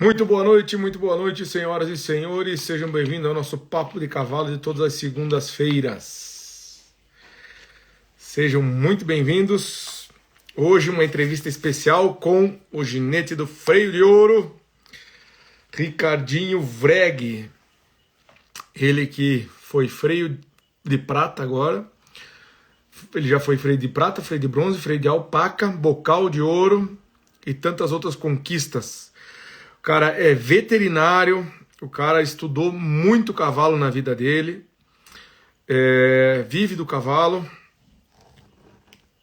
Muito boa noite, senhoras e senhores. Sejam bem-vindos ao nosso Papo de Cavalo de todas as segundas-feiras. Sejam muito bem-vindos. Hoje uma entrevista especial com o ginete do freio de ouro, Ricardinho Vreg. Ele que foi freio de prata agora. Ele já foi freio de prata, freio de bronze, freio de alpaca, bocal de ouro e tantas outras conquistas. O cara é veterinário, o cara estudou muito cavalo na vida dele, vive do cavalo,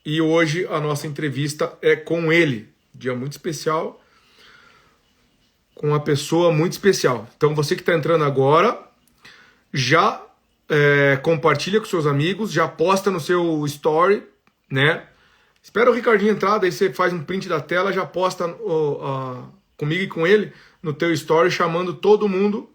e hoje a nossa entrevista é com ele. Dia muito especial, com uma pessoa muito especial. Então você que está entrando agora, já compartilha com seus amigos, já posta no seu story, né? Espera o Ricardinho entrar, daí você faz um print da tela, já posta comigo e com ele no teu story, chamando todo mundo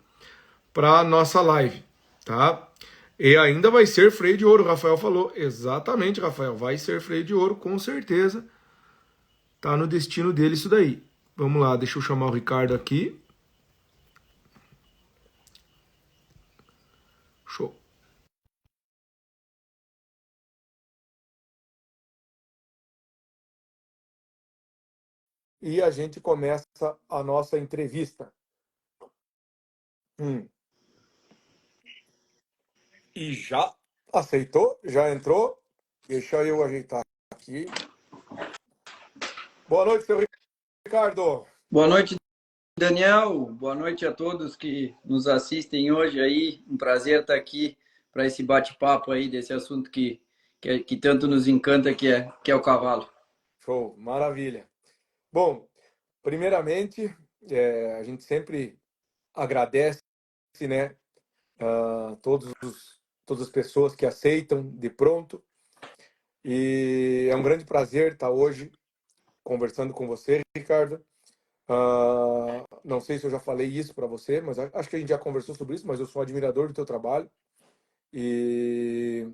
para nossa live, tá? E ainda vai ser freio de ouro, o Rafael falou. Exatamente, Rafael, vai ser freio de ouro, com certeza. Tá no destino dele isso daí. Vamos lá, deixa eu chamar o Ricardo aqui. Show. E a gente começa a nossa entrevista. E já aceitou? Já entrou? Deixa eu ajeitar aqui. Boa noite, seu Ricardo. Boa noite, Daniel. Boa noite a todos que nos assistem hoje aí. Um prazer estar aqui para esse bate-papo aí desse assunto que tanto nos encanta, que é o cavalo. Show, maravilha. Bom, primeiramente, a gente sempre agradece, né, todas as pessoas que aceitam de pronto. E é um grande prazer estar hoje conversando com você, Ricardo. Não sei se eu já falei isso para você, mas acho que a gente já conversou sobre isso, mas eu sou admirador do teu trabalho. E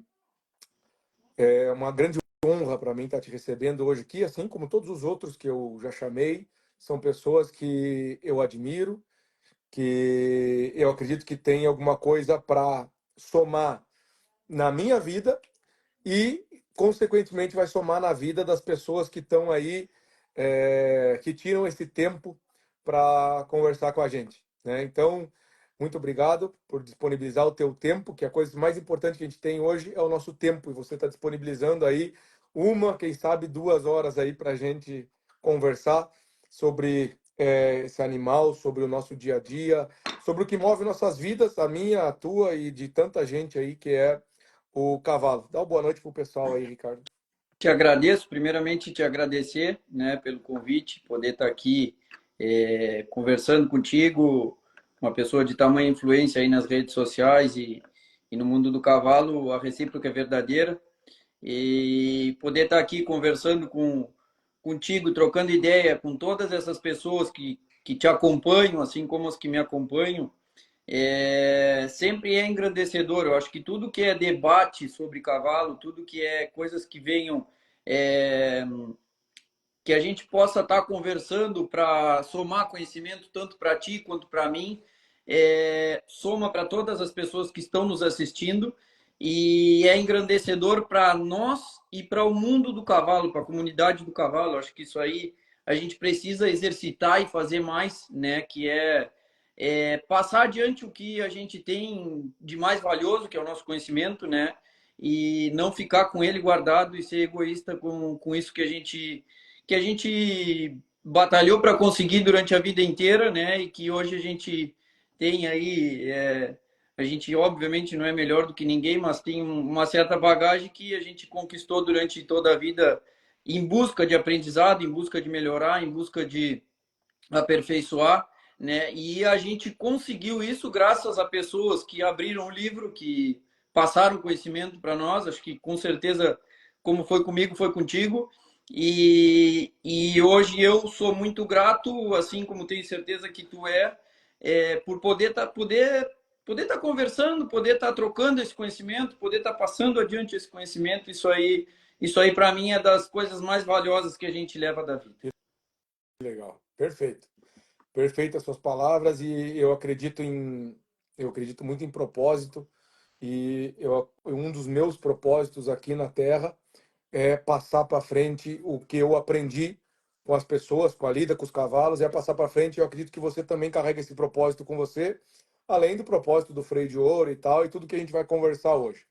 é uma grande honra para mim estar te recebendo hoje aqui, assim como todos os outros que eu já chamei. São pessoas que eu admiro, que eu acredito que tem alguma coisa para somar na minha vida e, consequentemente, vai somar na vida das pessoas que estão aí, que tiram esse tempo para conversar com a gente, né? Então, muito obrigado por disponibilizar o teu tempo, que a coisa mais importante que a gente tem hoje é o nosso tempo, e você está disponibilizando aí quem sabe 2 horas aí para a gente conversar sobre esse animal, sobre o nosso dia a dia, sobre o que move nossas vidas, a minha, a tua e de tanta gente aí, que é o cavalo. Dá uma boa noite pro pessoal aí, Ricardo. Te agradeço, primeiramente te agradecer, né, pelo convite, poder estar aqui conversando contigo, uma pessoa de tamanha influência aí nas redes sociais e no mundo do cavalo, a recíproca é verdadeira. E poder estar aqui conversando contigo, trocando ideia com todas essas pessoas que te acompanham, assim como as que me acompanham, sempre é engrandecedor. Eu acho que tudo que é debate sobre cavalo, tudo que é coisas que venham, que a gente possa estar conversando para somar conhecimento tanto para ti quanto para mim, soma para todas as pessoas que estão nos assistindo e é engrandecedor para nós e para o mundo do cavalo, para a comunidade do cavalo. Acho que isso aí a gente precisa exercitar e fazer mais, né? Que passar adiante o que a gente tem de mais valioso, que é o nosso conhecimento, né? E não ficar com ele guardado e ser egoísta com isso que a gente batalhou para conseguir durante a vida inteira, né? E que hoje a gente tem aí, a gente obviamente não é melhor do que ninguém, mas tem uma certa bagagem que a gente conquistou durante toda a vida em busca de aprendizado, em busca de melhorar, em busca de aperfeiçoar, né? E a gente conseguiu isso graças a pessoas que abriram o livro, que passaram conhecimento para nós. Acho que com certeza, como foi comigo, foi contigo. E hoje eu sou muito grato, assim como tenho certeza que tu por poder estar conversando, poder estar trocando esse conhecimento, poder estar passando adiante esse conhecimento. Isso aí para mim é das coisas mais valiosas que a gente leva da vida. Legal, perfeito. Perfeitas suas palavras e eu acredito muito em propósito e um dos meus propósitos aqui na Terra é passar para frente o que eu aprendi com as pessoas, com a lida, com os cavalos, é passar para frente. Eu acredito que você também carrega esse propósito com você, além do propósito do freio de ouro e tal, e tudo que a gente vai conversar hoje.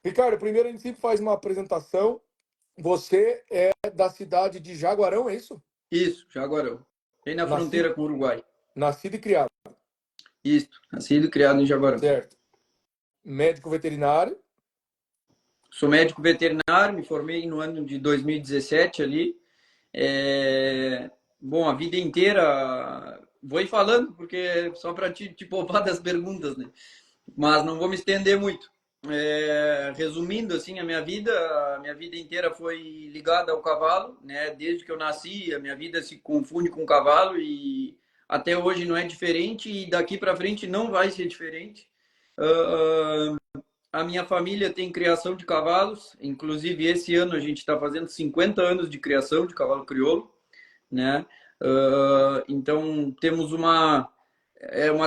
Ricardo, primeiro a gente sempre faz uma apresentação. Você é da cidade de Jaguarão, é isso? Isso, Jaguarão. Bem na Nascido, fronteira com o Uruguai. nascido e criado, Isso, nascido e criado em Jaguarão. certo? Médico veterinário, Sou médico veterinário, me formei no ano de 2017 ali. Bom, a vida inteira, vou ir falando, porque só para te poupar das perguntas, né? Mas não vou me estender muito. Resumindo, assim, a minha vida inteira foi ligada ao cavalo, né? Desde que eu nasci, a minha vida se confunde com o cavalo e até hoje não é diferente e daqui para frente não vai ser diferente. A minha família tem criação de cavalos, inclusive esse ano a gente está fazendo 50 anos de criação de cavalo crioulo, né? Então temos uma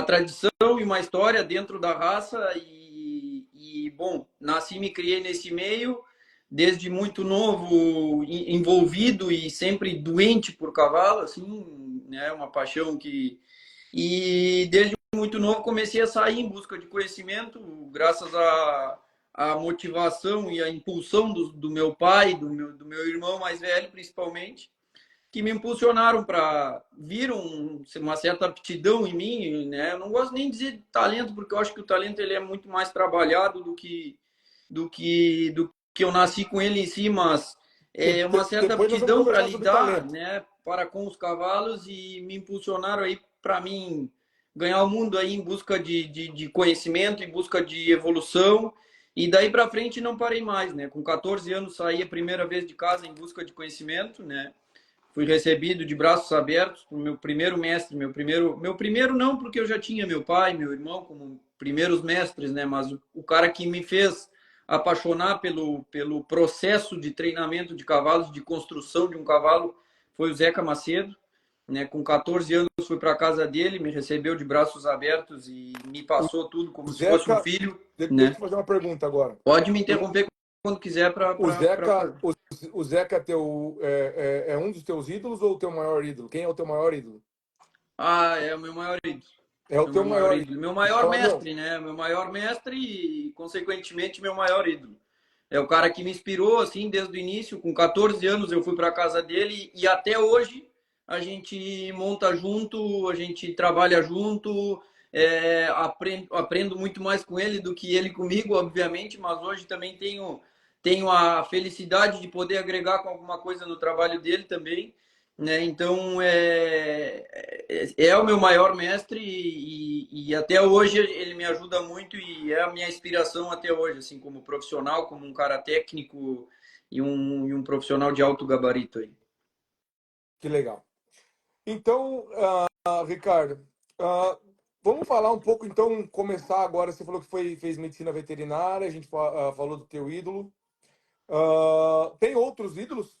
tradição e uma história dentro da raça bom, nasci e me criei nesse meio, desde muito novo, envolvido e sempre doente por cavalo, assim, né? Uma paixão que... E desde muito novo comecei a sair em busca de conhecimento, graças à motivação e à impulsão do meu pai, do meu irmão mais velho, principalmente, que me impulsionaram para uma certa aptidão em mim, né? Eu não gosto nem de dizer talento, porque eu acho que o talento ele é muito mais trabalhado do que eu nasci com ele em si, mas é uma certa depois nós vamos aptidão para conversar sobre lidar, talento. né, para com os cavalos e me impulsionaram aí para mim ganhar o mundo aí em busca de conhecimento, em busca de evolução. E daí para frente não parei mais, né? Com 14 anos saí a primeira vez de casa em busca de conhecimento, né? Fui recebido de braços abertos por meu primeiro mestre, meu primeiro não, porque eu já tinha meu pai, meu irmão como primeiros mestres, né? Mas o cara que me fez apaixonar pelo processo de treinamento de cavalos, de construção de um cavalo, foi o Zeca Macedo, né? Com 14 anos fui para a casa dele, me recebeu de braços abertos e me passou tudo O como se fosse um Zeca, filho, deixa eu né? fazer uma pergunta agora. Pode me O, interromper quando quiser para o Zeca, fazer. o Zeca é um dos teus ídolos ou o teu maior ídolo? Quem é o teu maior ídolo? Ah, é o meu maior ídolo. É o É o teu meu maior maior ídolo. ídolo. Meu Você maior fala, meu, mestre, né? Meu maior mestre e, consequentemente, meu maior ídolo. É o cara que me inspirou, assim, desde o início. Com 14 anos eu fui para casa dele e até hoje a gente monta junto, a gente trabalha junto. Aprendo muito mais com ele do que ele comigo, obviamente, mas hoje também tenho a felicidade de poder agregar com alguma coisa no trabalho dele também, né? Então é o meu maior mestre e até hoje ele me ajuda muito e é a minha inspiração até hoje, assim, como profissional, como um cara técnico e um profissional de alto gabarito aí. que legal. Então, Ricardo, ah, vamos falar um pouco, então, começar agora. Você falou que fez medicina veterinária, a gente falou do teu ídolo. Tem outros ídolos?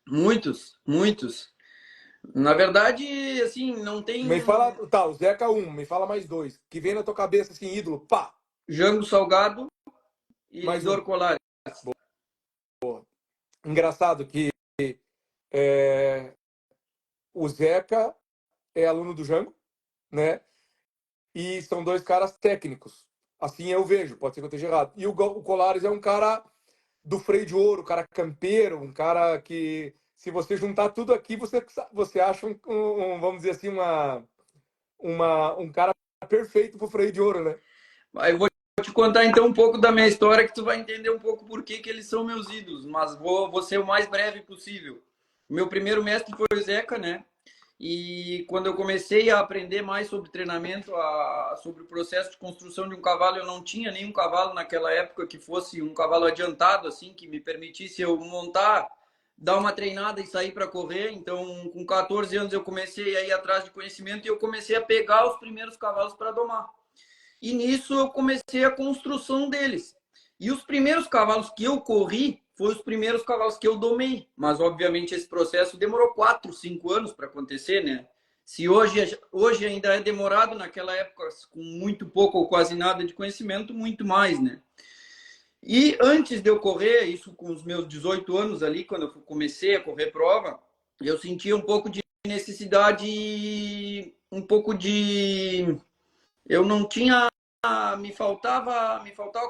Muitos, muitos. Na verdade, assim, não tem Me fala, tá, o Zeca um, me fala mais dois. Que vem na tua cabeça assim, ídolo, pá, Jango Salgado e mais um. Lidor Colares. Engraçado que é, o Zeca é aluno do Jango, né? E são dois caras técnicos. Assim eu vejo, pode ser que eu esteja errado. E o Colares é um cara do freio de ouro, um cara campeiro, um cara que, se você juntar tudo aqui, você acha vamos dizer assim, um cara perfeito pro freio de ouro, né? Aí eu vou te contar então um pouco da minha história que tu vai entender um pouco por que eles são meus ídolos, mas vou ser o mais breve possível. Meu primeiro mestre foi o Zeca, né? E quando eu comecei a aprender mais sobre treinamento, sobre o processo de construção de um cavalo, eu não tinha nenhum cavalo naquela época que fosse um cavalo adiantado, assim, que me permitisse eu montar, dar uma treinada e sair para correr. Então, com 14 anos, eu comecei a ir atrás de conhecimento e eu comecei a pegar os primeiros cavalos para domar. E nisso eu comecei a construção deles. E os primeiros cavalos que eu corri foram os primeiros cavalos que eu domei. Mas, obviamente, esse processo demorou 4, 5 anos para acontecer, né? Se hoje ainda é demorado, naquela época, com muito pouco ou quase nada de conhecimento, muito mais, né? E antes de eu correr, isso com os meus 18 anos ali, quando eu comecei a correr prova, eu sentia um pouco de necessidade, um pouco de... Eu não tinha... Me faltava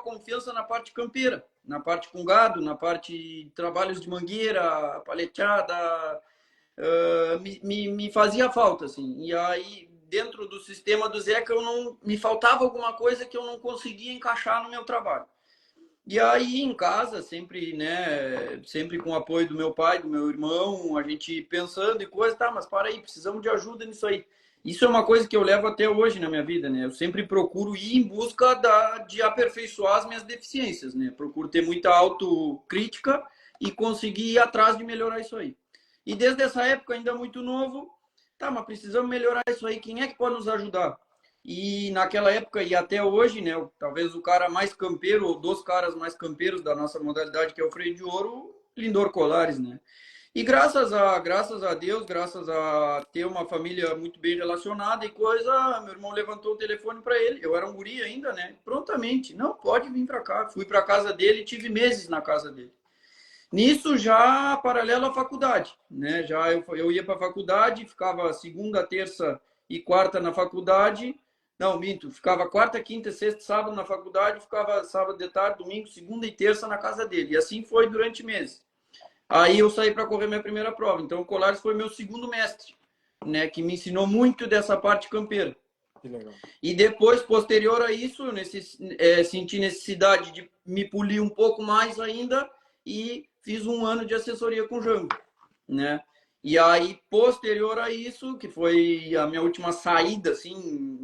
confiança na parte campeira, na parte com gado, na parte de trabalhos de mangueira, paleteada, me fazia falta, assim. E aí, dentro do sistema do Zeca, eu não, me faltava alguma coisa que eu não conseguia encaixar no meu trabalho. E aí, em casa, sempre, né, sempre com o apoio do meu pai, do meu irmão, a gente pensando e coisa, tá, mas para aí, precisamos de ajuda nisso aí. Isso é uma coisa que eu levo até hoje na minha vida, né? Eu sempre procuro ir em busca de aperfeiçoar as minhas deficiências, né? Procuro ter muita autocrítica e conseguir ir atrás de melhorar isso aí. E desde essa época, ainda muito novo, tá, mas precisamos melhorar isso aí. Quem é que pode nos ajudar? E naquela época e até hoje, né, talvez o cara mais campeiro, ou dos caras mais campeiros da nossa modalidade, que é o freio de ouro, Lindor Colares, né? E graças a Deus, graças a ter uma família muito bem relacionada e coisa, meu irmão levantou o telefone para ele. Eu era um guri ainda, né? Prontamente, não, pode vir para cá. Fui para casa dele e tive meses na casa dele. Nisso já paralelo à faculdade, né? Já eu ia para a faculdade, ficava segunda, terça e quarta na faculdade. Não, minto, ficava quarta, quinta, sexta, sábado na faculdade, ficava sábado de tarde, domingo, segunda e terça na casa dele. E assim foi durante meses. Aí eu saí para correr minha primeira prova. Então o Colares foi meu segundo mestre, né? Que me ensinou muito dessa parte campeira. Que legal. E depois, posterior a isso, senti necessidade de me polir um pouco mais ainda e fiz um ano de assessoria com o Jango, né? E aí, posterior a isso, que foi a minha última saída, assim,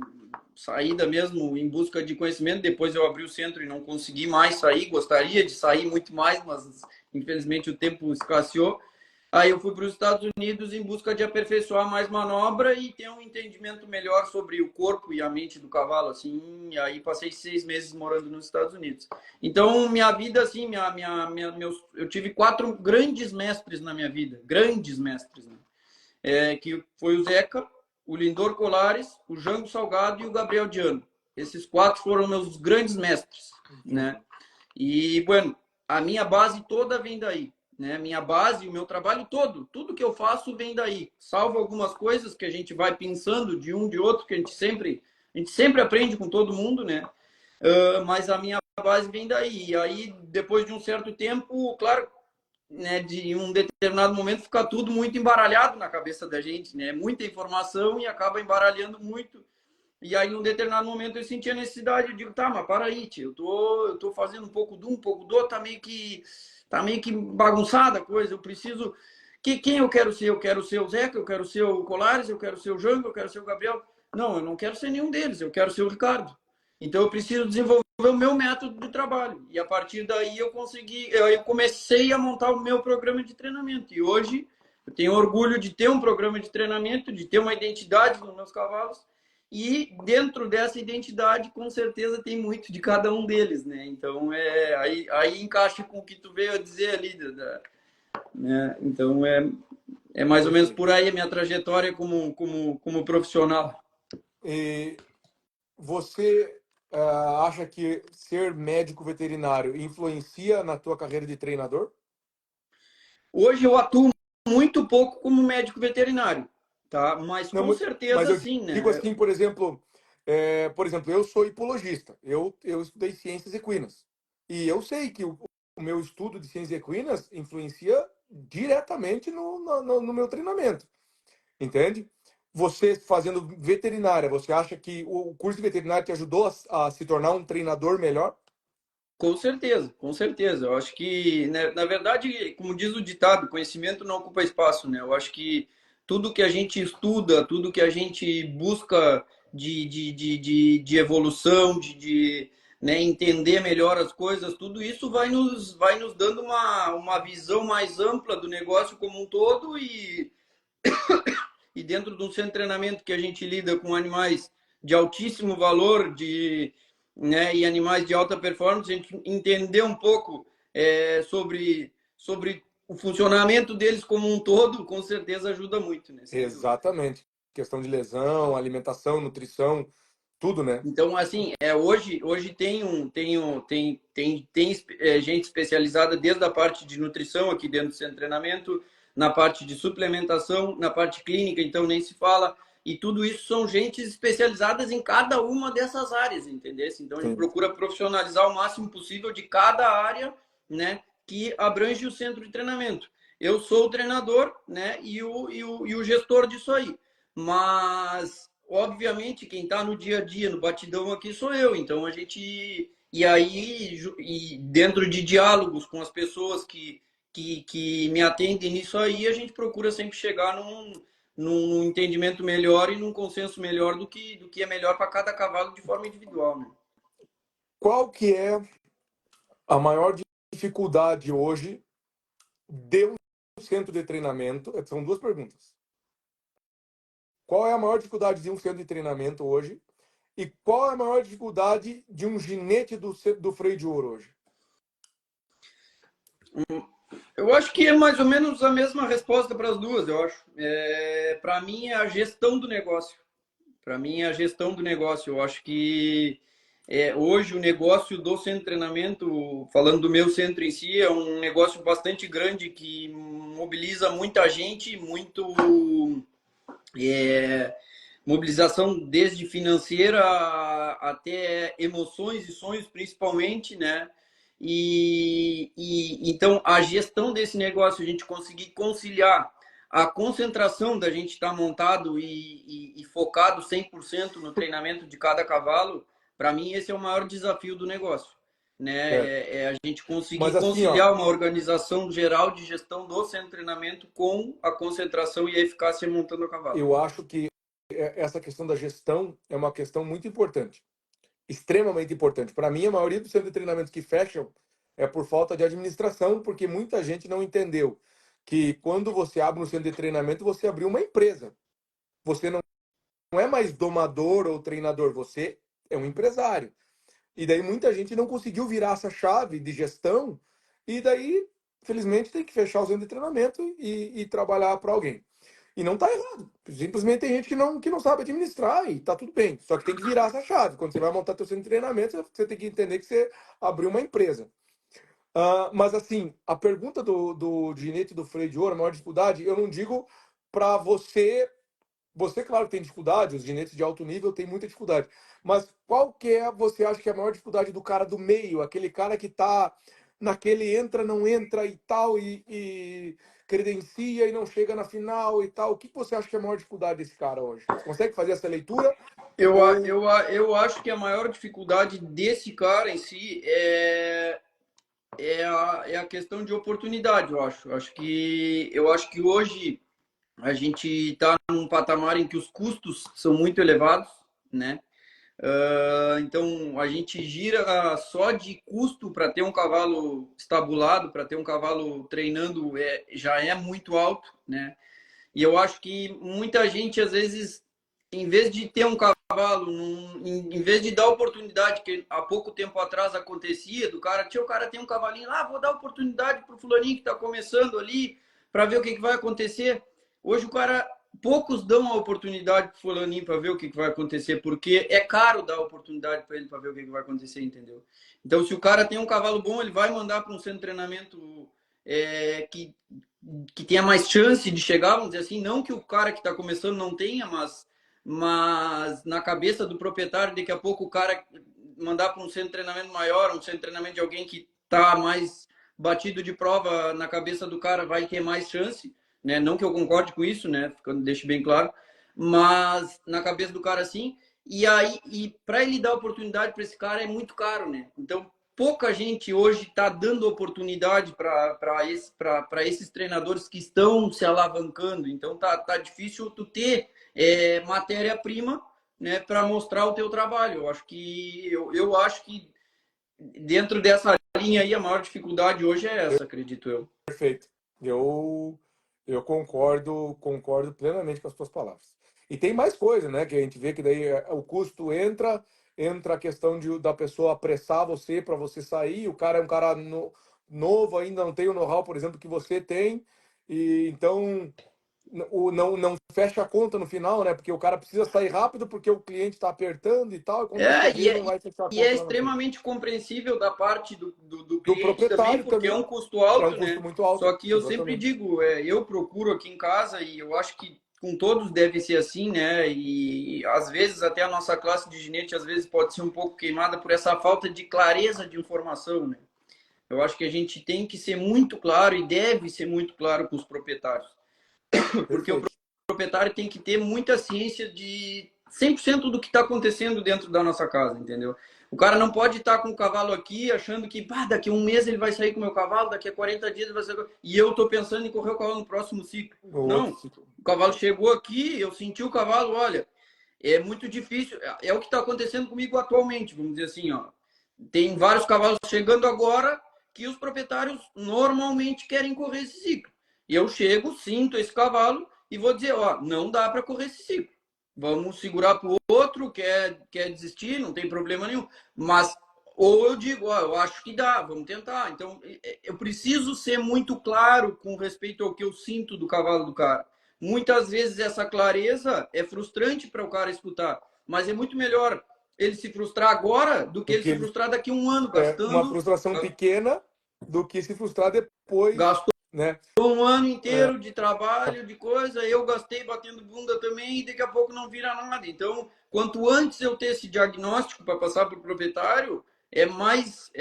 saída mesmo em busca de conhecimento, depois eu abri o centro e não consegui mais sair, gostaria de sair muito mais, mas infelizmente o tempo escasseou. Aí eu fui para os Estados Unidos em busca de aperfeiçoar mais manobra e ter um entendimento melhor sobre o corpo e a mente do cavalo, assim. E aí passei 6 meses morando nos Estados Unidos. Então minha vida, assim, eu tive 4 grandes mestres na minha vida, grandes mestres, né? Que foi o Zeca, o Lindor Colares, o Jango Salgado e o Gabriel Diano. Esses 4 foram meus grandes mestres, né? E, bueno, a minha base toda vem daí, né? Minha base, o meu trabalho todo, tudo que eu faço vem daí. Salvo algumas coisas que a gente vai pensando de um de outro, que a gente sempre aprende com todo mundo, né? Mas a minha base vem daí. E aí, depois de um certo tempo, claro, né, de um determinado momento fica tudo muito embaralhado na cabeça da gente, né? Muita informação e acaba embaralhando muito. E aí, num determinado momento, eu senti a necessidade, eu digo, tá, mas para aí, tio, eu tô fazendo um pouco de um pouco do outro, tá meio que bagunçada a coisa, eu preciso... Quem eu quero ser? Eu quero ser o Zeca, eu quero ser o Colares, eu quero ser o Jango, eu quero ser o Gabriel. Não, eu não quero ser nenhum deles, eu quero ser o Ricardo. Então, eu preciso desenvolver o meu método de trabalho. E a partir daí, eu comecei a montar o meu programa de treinamento. E hoje, eu tenho orgulho de ter um programa de treinamento, de ter uma identidade nos meus cavalos, e dentro dessa identidade, com certeza, tem muito de cada um deles, né? Então, aí encaixa com o que tu veio a dizer ali, né? Então, é mais ou menos por aí a minha trajetória como profissional. E você acha que ser médico veterinário influencia na tua carreira de treinador? Hoje eu atuo muito pouco como médico veterinário, tá? Mas Não, com mas certeza eu sim, digo né? assim, por exemplo, eu sou hipologista, eu estudei ciências equinas. E eu sei que o meu estudo de ciências equinas influencia diretamente no meu treinamento, entende? Você fazendo veterinária, você acha que o curso de veterinária te ajudou a se tornar um treinador melhor? Com certeza, com certeza. Eu acho que, né, na verdade, como diz o ditado, conhecimento não ocupa espaço, né? Eu acho que tudo que a gente estuda, tudo que a gente busca de evolução, né, entender melhor as coisas, tudo isso vai nos dando uma visão mais ampla do negócio como um todo e dentro de um centro de treinamento que a gente lida com animais de altíssimo valor, né, e animais de alta performance, a gente entender um pouco sobre o funcionamento deles como um todo, com certeza ajuda muito, né? Sem dúvida. Exatamente. questão de lesão, alimentação, nutrição, tudo, né? Então, assim, hoje tem gente especializada desde a parte de nutrição aqui dentro do centro de treinamento, na parte de suplementação, na parte clínica, então nem se fala. E tudo isso são gentes especializadas em cada uma dessas áreas, entendeu? Então a gente Sim. procura profissionalizar o máximo possível de cada área, né, que abrange o centro de treinamento. Eu sou o treinador, né, e o gestor disso aí. Mas obviamente, quem está no dia a dia, no batidão aqui, sou eu. Então, a gente. E aí, e dentro de diálogos com as pessoas que me atendem nisso aí, a gente procura sempre chegar num entendimento melhor e num consenso melhor do que é melhor para cada cavalo de forma individual, né? Qual que é a maior dificuldade hoje de um centro de treinamento? São duas perguntas. Qual é a maior dificuldade de um centro de treinamento hoje? E qual é a maior dificuldade de um ginete do freio de ouro hoje? Eu acho que é mais ou menos a mesma resposta para as duas, eu acho. Para mim, é a gestão do negócio. Para mim, é a gestão do negócio. Eu acho que hoje o negócio do centro de treinamento, falando do meu centro em si, é um negócio bastante grande que mobiliza muita gente, é, mobilização desde financeira até emoções e sonhos, principalmente, né? E então a gestão desse negócio, a gente conseguir conciliar a concentração da gente estar montado e focado 100% no treinamento de cada cavalo, para mim esse é o maior desafio do negócio, né? É. É a gente conseguir Mas assim, ó, conciliar uma organização geral de gestão do centro de treinamento com a concentração e a eficácia montando o cavalo. eu acho que essa questão da gestão é uma questão muito importante, extremamente importante. Para mim, a maioria dos centros de treinamento que fecham é por falta de administração, porque muita gente não entendeu que quando você abre um centro de treinamento, você abriu uma empresa. Você não é mais domador ou treinador, você é um empresário. E daí muita gente não conseguiu virar essa chave de gestão, e daí, felizmente, tem que fechar o centro de treinamento e trabalhar para alguém. E não tá errado. Simplesmente tem gente que não sabe administrar e tá tudo bem. Só que tem que virar essa chave. Quando você vai montar teu centro de treinamento, você tem que entender que você abriu uma empresa. Mas assim, a pergunta do ginete do freio de ouro, a maior dificuldade, eu não digo para você. Você, claro, tem dificuldade, os ginetes de alto nível têm muita dificuldade. Mas qual que é, você acha que é a maior dificuldade do cara do meio? Aquele cara que tá naquele entra, não entra e tal, e credencia e não chega na final e tal. O que você acha que é a maior dificuldade desse cara hoje? Você consegue fazer essa leitura? Ou. Eu acho que a maior dificuldade desse cara em si é a questão de oportunidade, eu acho. Eu acho que hoje a gente está num patamar em que os custos são muito elevados, né? Então a gente gira só de custo para ter um cavalo estabulado, para ter um cavalo treinando, já é muito alto, né? E eu acho que muita gente, às vezes, em vez de ter um cavalo, em vez de dar oportunidade, que há pouco tempo atrás acontecia, do cara, o cara tem um cavalinho lá, vou dar oportunidade para o fulaninho que está começando ali, para ver o que vai acontecer. Hoje o cara, poucos dão a oportunidade para o fulaninho para ver o que vai acontecer, porque é caro dar oportunidade para ele para ver o que vai acontecer, entendeu? Então, se o cara tem um cavalo bom, ele vai mandar para um centro de treinamento que tenha mais chance de chegar, vamos dizer assim, não que o cara que está começando não tenha, mas na cabeça do proprietário, daqui a pouco o cara mandar para um centro de treinamento maior, um centro de treinamento de alguém que está mais batido de prova, na cabeça do cara vai ter mais chance, né? Não que eu concorde com isso, né? Deixo bem claro, mas na cabeça do cara sim. E aí, para ele dar oportunidade para esse cara é muito caro, né? Então pouca gente hoje está dando oportunidade para esses treinadores que estão se alavancando. Então tá difícil tu ter matéria-prima, né, para mostrar o teu trabalho. Eu acho que dentro dessa linha aí a maior dificuldade hoje é essa, acredito eu. Perfeito. Eu concordo plenamente com as suas palavras. E tem mais coisa, né? Que a gente vê que daí o custo entra a questão da pessoa apressar você para você sair. O cara é um cara novo, ainda não tem o know-how, por exemplo, que você tem. E então não fecha a conta no final, né? Porque o cara precisa sair rápido porque o cliente está apertando e tal, e quando você É, vê, e ele não é, vai fechar a e é conta lá na frente. extremamente compreensível da parte do Do cliente também, proprietário porque é um também, custo é um alto, custo né? muito alto, Só que eu sempre exatamente. digo, eu procuro aqui em casa e eu acho que com todos deve ser assim, né? E às vezes até a nossa classe de ginete às vezes pode ser um pouco queimada por essa falta de clareza de informação, né? Eu acho que a gente tem que ser muito claro e deve ser muito claro com os proprietários, porque o Perfeito. proprietário tem que ter muita ciência de 100% do que está acontecendo dentro da nossa casa, entendeu? O cara não pode estar com o cavalo aqui achando que daqui a um mês ele vai sair com o meu cavalo, daqui a 40 dias ele vai sair e eu estou pensando em correr o cavalo no próximo ciclo. O outro Não, ciclo. o cavalo chegou aqui, eu senti o cavalo, olha, é muito difícil, é o que está acontecendo comigo atualmente, vamos dizer assim, ó. Tem vários cavalos chegando agora que os proprietários normalmente querem correr esse ciclo. E eu chego, sinto esse cavalo e vou dizer, ó, não dá para correr esse ciclo. Vamos segurar para o outro, quer desistir, não tem problema nenhum. Mas, ou eu digo, ó, eu acho que dá, vamos tentar. Então, eu preciso ser muito claro com respeito ao que eu sinto do cavalo do cara. Muitas vezes essa clareza é frustrante para o cara escutar, mas é muito melhor ele se frustrar agora do que Do ele que se ele, frustrar daqui a um ano, uma frustração pequena do que se frustrar depois, gastou né? um ano É, inteiro de trabalho, de coisa, eu gastei batendo bunda também e daqui a pouco não vira nada. Então, quanto antes eu ter esse diagnóstico para passar para o proprietário, é mais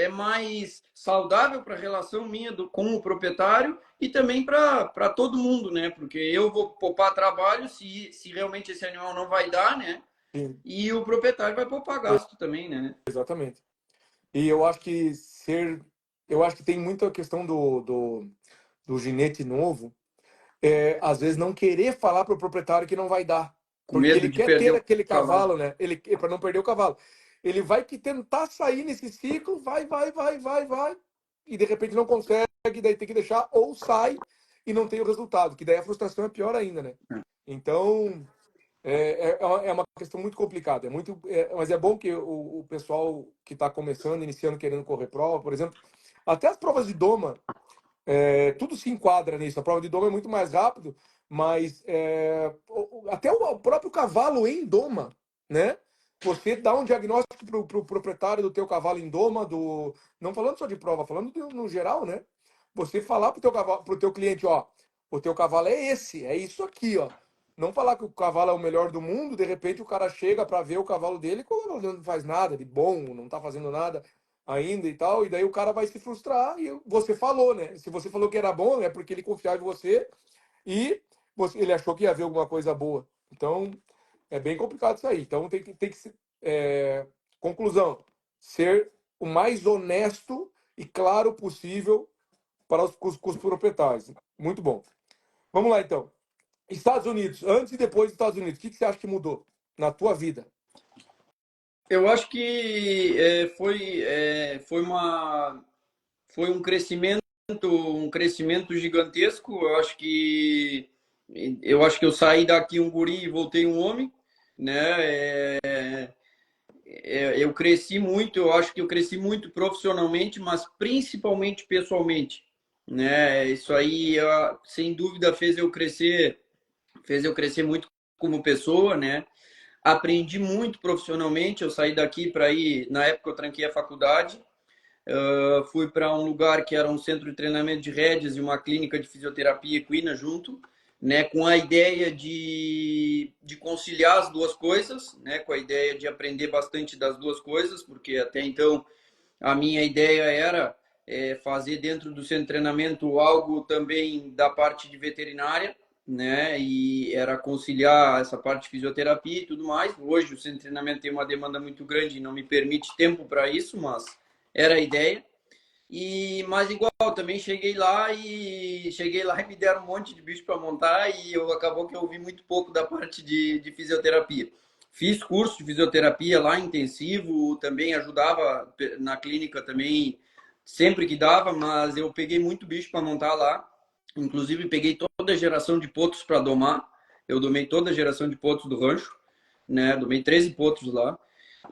saudável para a relação minha com o proprietário e também para todo mundo, né? Porque eu vou poupar trabalho se realmente esse animal não vai dar, né? sim, E o proprietário vai poupar gasto também, né? exatamente. E eu acho que tem muita questão do ginete novo, às vezes não querer falar para o proprietário que não vai dar, Com porque medo ele de quer perder ter o aquele cavalo. cavalo, né? Ele para não perder o cavalo. Ele vai que tentar sair nesse ciclo, vai, e de repente não consegue, daí tem que deixar ou sai e não tem o resultado, que daí a frustração é pior ainda, né? Então, é uma questão muito complicada. Mas é bom que o pessoal que está começando, iniciando, querendo correr prova, por exemplo, até as provas de doma, tudo se enquadra nisso. A prova de doma é muito mais rápido, mas até o próprio cavalo em doma, né? Você dá um diagnóstico para o proprietário do teu cavalo em doma, não falando só de prova, falando no geral, né? Você falar pro teu cliente, ó, o teu cavalo é esse, é isso aqui, ó. Não falar que o cavalo é o melhor do mundo, de repente o cara chega para ver o cavalo dele, e o cavalo não faz nada de bom, não tá fazendo nada ainda e tal, e daí o cara vai se frustrar e você falou, né? Se você falou que era bom, é porque ele confiava em você e ele achou que ia ver alguma coisa boa. Então, é bem complicado isso aí. Então, tem que ser, conclusão, ser o mais honesto e claro possível para com os proprietários. Muito bom. Vamos lá, então. Estados Unidos, antes e depois dos Estados Unidos, o que você acha que mudou na tua vida? Eu acho que foi um crescimento gigantesco. Eu acho que eu saí daqui um guri e voltei um homem, né? Eu cresci muito. Eu acho que eu cresci muito profissionalmente, mas principalmente pessoalmente, né? Isso aí, sem dúvida, fez eu crescer muito como pessoa, né? Aprendi muito profissionalmente. Eu saí daqui para ir, na época eu tranquei a faculdade, fui para um lugar que era um centro de treinamento de rédeas e uma clínica de fisioterapia equina junto, né, com a ideia de conciliar as duas coisas, né, com a ideia de aprender bastante das duas coisas, porque até então a minha ideia era fazer dentro do centro de treinamento algo também da parte de veterinária, né? E era conciliar essa parte de fisioterapia e tudo mais. Hoje o centro de treinamento tem uma demanda muito grande e não me permite tempo para isso, mas era a ideia. Mas igual, também cheguei lá e me deram um monte de bicho para montar e acabou que eu ouvi muito pouco da parte de fisioterapia. Fiz curso de fisioterapia lá intensivo, também ajudava na clínica também sempre que dava, mas eu peguei muito bicho para montar lá. Inclusive peguei toda a geração de potros para domar. Eu domei toda a geração de potros do rancho, né? Domei 13 potros lá.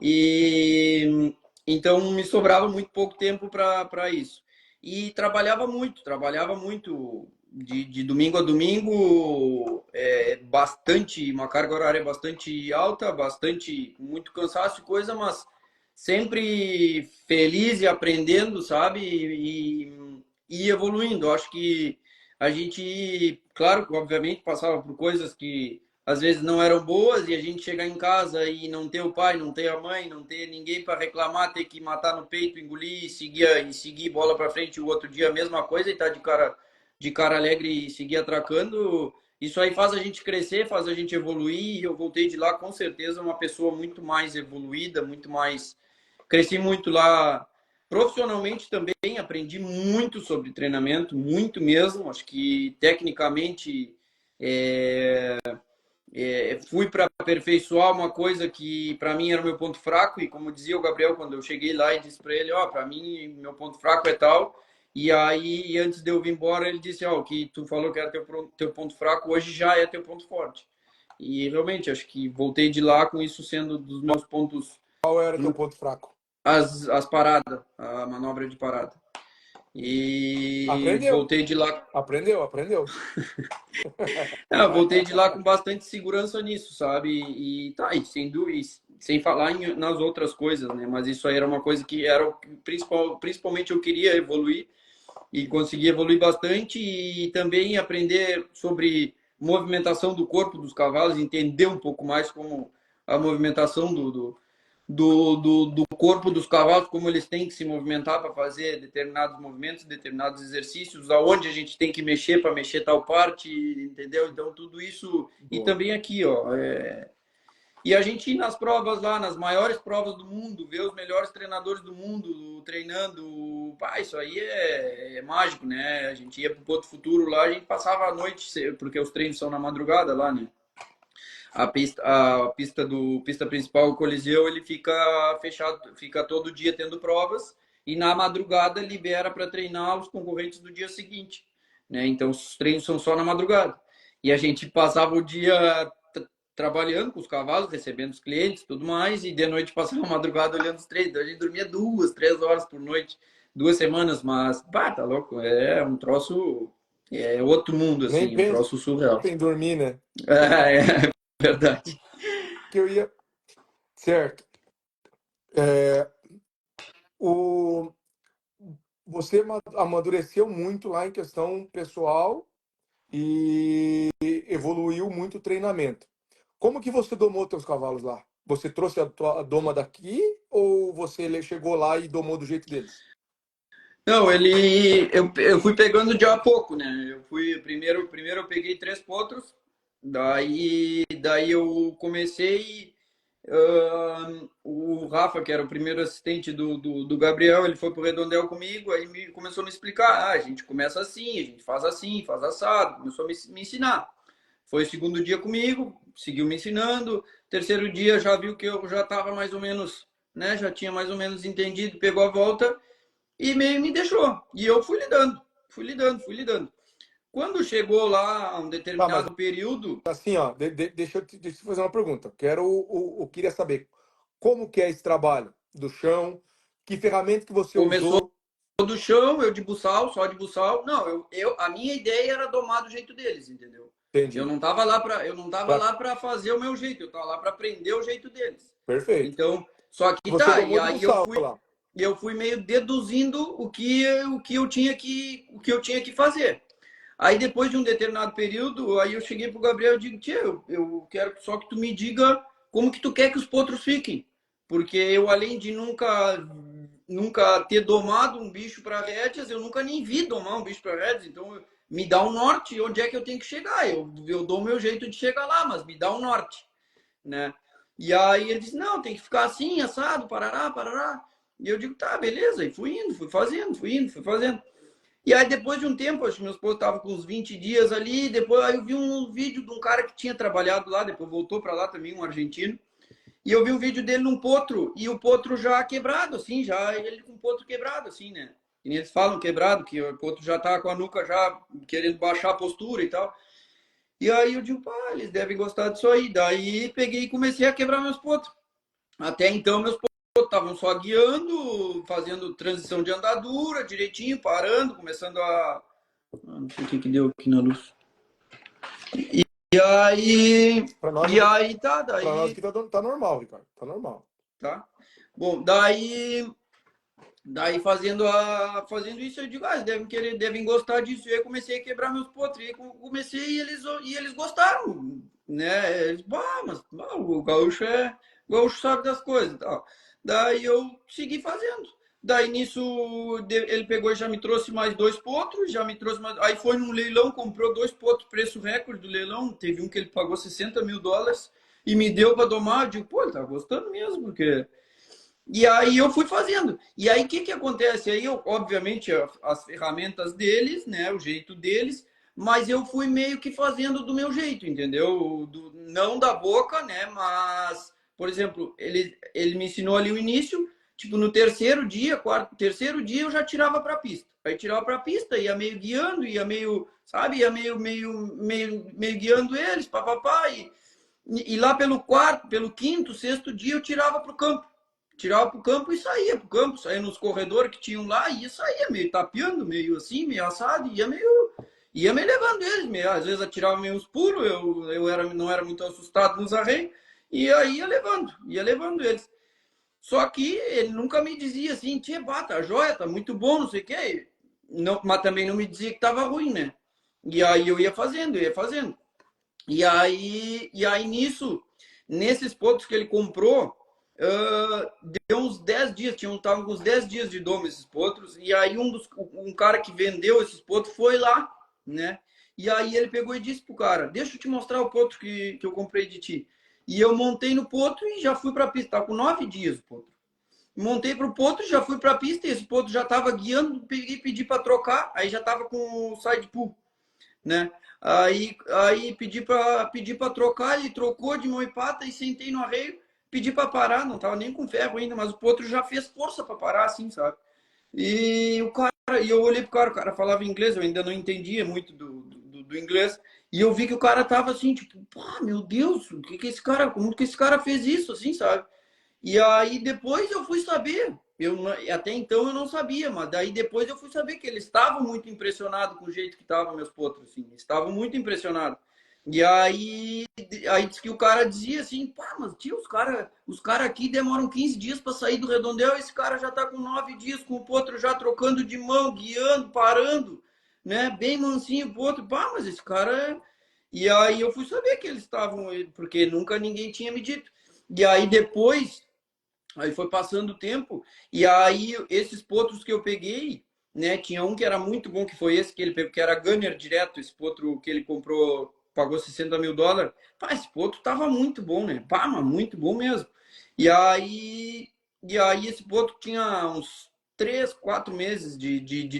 E então me sobrava muito pouco tempo para isso. E trabalhava muito de domingo a domingo, bastante, uma carga horária bastante alta, bastante, muito cansaço e coisa, mas sempre feliz e aprendendo, sabe? E evoluindo. Acho que a gente, claro, obviamente, passava por coisas que às vezes não eram boas e a gente chegar em casa e não ter o pai, não ter a mãe, não ter ninguém para reclamar, ter que matar no peito, engolir e seguir bola para frente. O outro dia a mesma coisa e tá de cara alegre e seguir atracando. Isso aí faz a gente crescer, faz a gente evoluir. E eu voltei de lá com certeza uma pessoa muito mais evoluída, muito mais. Cresci muito lá profissionalmente também, aprendi muito sobre treinamento, muito mesmo. Acho que tecnicamente fui para aperfeiçoar uma coisa que para mim era o meu ponto fraco. E como dizia o Gabriel, quando eu cheguei lá e disse para ele: Ó, para mim, meu ponto fraco é tal. E aí, antes de eu vir embora, ele disse: Ó, o que tu falou que era teu ponto fraco, hoje já é teu ponto forte. E realmente, acho que voltei de lá com isso sendo dos meus pontos. Qual era o teu ponto fraco? As paradas, a manobra de parada. E Aprendeu. voltei de lá. Aprendeu. Voltei de lá com bastante segurança nisso, sabe? E tá, e sem dúvida, sem falar nas outras coisas, né? Mas isso aí era uma coisa que era o principal, principalmente eu queria evoluir e consegui evoluir bastante e também aprender sobre movimentação do corpo dos cavalos, entender um pouco mais como a movimentação do corpo dos cavalos, como eles têm que se movimentar para fazer determinados movimentos, determinados exercícios, aonde a gente tem que mexer para mexer tal parte, entendeu? Então, tudo isso. E Boa. também aqui, ó. E a gente ir nas provas lá, nas maiores provas do mundo, ver os melhores treinadores do mundo treinando. Pá, isso aí é mágico, né? A gente ia para o Porto Futuro lá, a gente passava a noite, porque os treinos são na madrugada lá, né? A pista principal, o Coliseu, ele fica fechado, fica todo dia tendo provas e na madrugada libera para treinar os concorrentes do dia seguinte, né? Então os treinos são só na madrugada. E a gente passava o dia trabalhando com os cavalos, recebendo os clientes, tudo mais, e de noite passava a madrugada olhando os treinos. Então a gente dormia 2, 3 horas por noite, 2 semanas, mas tá louco, é um troço, é outro mundo Nem assim, um pensa troço surreal. em dormir, né? É verdade. Que eu ia. Certo. É, o... Você amadureceu muito lá em questão pessoal e evoluiu muito o treinamento. Como que você domou teus cavalos lá? Você trouxe a tua doma daqui ou você chegou lá e domou do jeito deles? Não, eu fui pegando de a pouco, né? Eu fui primeiro eu peguei 3 potros, daí eu comecei. O Rafa, que era o primeiro assistente do Gabriel, ele foi pro Redondel comigo, aí começou a me explicar. A gente começa assim, a gente faz assim, faz assado. Começou a me ensinar. Foi o segundo dia comigo, seguiu me ensinando. Terceiro dia já viu que eu já estava mais ou menos, né? Já tinha mais ou menos entendido, pegou a volta e meio me deixou. E eu fui lidando. Quando chegou lá um Tá, mas determinado período, assim, ó, deixa eu fazer uma pergunta. Eu queria saber como que é esse trabalho do chão, que ferramenta que você começou usou, do chão, eu de buçal, só de buçal. Não, a minha ideia era domar do jeito deles, entendeu? Eu entendi. não tava lá para, eu não tava Pra- lá para fazer o meu jeito, eu tava lá para aprender o jeito deles. Perfeito. Então, só que Você tá, e domou de aí eu buçal fui lá. eu fui meio deduzindo o que eu tinha que fazer. Aí depois de um determinado período, aí eu cheguei pro Gabriel e digo: "Tia, eu quero só que tu me diga como que tu quer que os potros fiquem, porque eu além de nunca ter domado um bicho para rédeas, eu nunca nem vi domar um bicho para rédeas, então me dá um norte onde é que eu tenho que chegar. Eu dou o meu jeito de chegar lá, mas me dá um norte, né?" E aí ele disse: "Não, tem que ficar assim, assado, parará, parará." E eu digo: "Tá, beleza." E fui indo, fui fazendo, fui indo, fui fazendo. E aí, depois de um tempo, acho que meu esposo estava com uns 20 dias ali. Depois, aí eu vi um vídeo de um cara que tinha trabalhado lá, depois voltou para lá também, um argentino. E eu vi um vídeo dele num potro, e o potro já quebrado, assim, já ele com o potro quebrado, assim, né? E eles falam quebrado, que o potro já tá com a nuca já querendo baixar a postura e tal. E aí eu digo: "Pá, eles devem gostar disso aí." Daí peguei e comecei a quebrar meus potros. Até então, meus potros estavam só guiando, fazendo transição de andadura direitinho, parando, começando Não sei o que deu aqui na luz. E aí, Para nós, e aí tá, para nós daí, aqui tá normal, Ricardo. Tá normal. tá. Bom, daí fazendo isso, eu digo, eles devem querer, devem gostar disso. E aí comecei a quebrar meus potros. E aí comecei e eles gostaram, né? Eles, mas o gaúcho sabe das coisas e tal. Daí eu segui fazendo. Daí nisso ele pegou e já me trouxe mais 2 potros, já me trouxe mais. Aí foi num leilão, comprou 2 potros, preço recorde do leilão. Teve um que ele pagou US$ 60.000 e me deu para domar. Eu digo, pô, ele tá gostando mesmo, porque e aí eu fui fazendo. E aí o que que acontece? Aí eu, obviamente, as ferramentas deles, né, o jeito deles, mas eu fui meio que fazendo do meu jeito, entendeu? Não da boca, né, mas, por exemplo, ele me ensinou ali o início, tipo no terceiro dia eu já tirava para a pista. Aí tirava para a pista, ia meio guiando, ia meio, sabe, ia meio guiando eles, papapá, e lá pelo quinto, sexto dia eu tirava para o campo. Tirava para o campo e saía para o campo, saía nos corredores que tinham lá e saía meio tapeando, meio assim, meio assado, ia meio levando eles, meio, às vezes atirava meio uns puros, não era muito assustado nos arreios, e aí ia levando eles. Só que ele nunca me dizia assim, tia, bata, a joia, tá muito bom, não sei o quê. Não, mas também não me dizia que estava ruim, né? E aí eu ia fazendo, eu ia fazendo. E aí nisso, nesses pontos que ele comprou, deu uns 10 dias, estavam uns 10 dias de doma esses potros, e aí um cara que vendeu esses potros foi lá, né? E aí ele pegou e disse pro cara, deixa eu te mostrar o potro que eu comprei de ti. E eu montei no potro e já fui pra pista, tá com 9 dias o potro. Montei pro potro, já fui pra pista, e esse potro já tava guiando, peguei, pedi pra trocar, aí já tava com o side pull, né? Aí pedi para trocar, ele trocou de mão e pata e sentei no arreio, pedi para parar, não tava nem com ferro ainda, mas o potro já fez força para parar, assim, sabe? E eu olhei pro cara, o cara falava inglês, eu ainda não entendia muito do inglês, e eu vi que o cara tava assim, tipo, pá, meu Deus, como que esse cara fez isso, assim, sabe? E aí depois eu fui saber, até então eu não sabia, mas daí depois eu fui saber que eles estavam muito impressionados com o jeito que estavam meus potros, assim, estavam muito impressionados. E aí disse que o cara dizia assim, pá, mas tio, os cara aqui demoram 15 dias para sair do redondel, esse cara já tá com 9 dias com o potro já trocando de mão, guiando, parando, né, bem mansinho o potro, pá, mas esse cara E aí eu fui saber que eles estavam, porque nunca ninguém tinha me dito. E aí depois Aí foi passando o tempo, e aí esses potros que eu peguei, né? Tinha um que era muito bom, que foi esse que ele pegou, que era Gunner direto, esse potro que ele comprou, pagou US$ 60.000. Pá, esse potro tava muito bom, né? Pá, mas muito bom mesmo. E aí, e aí esse potro tinha uns 3, 4 meses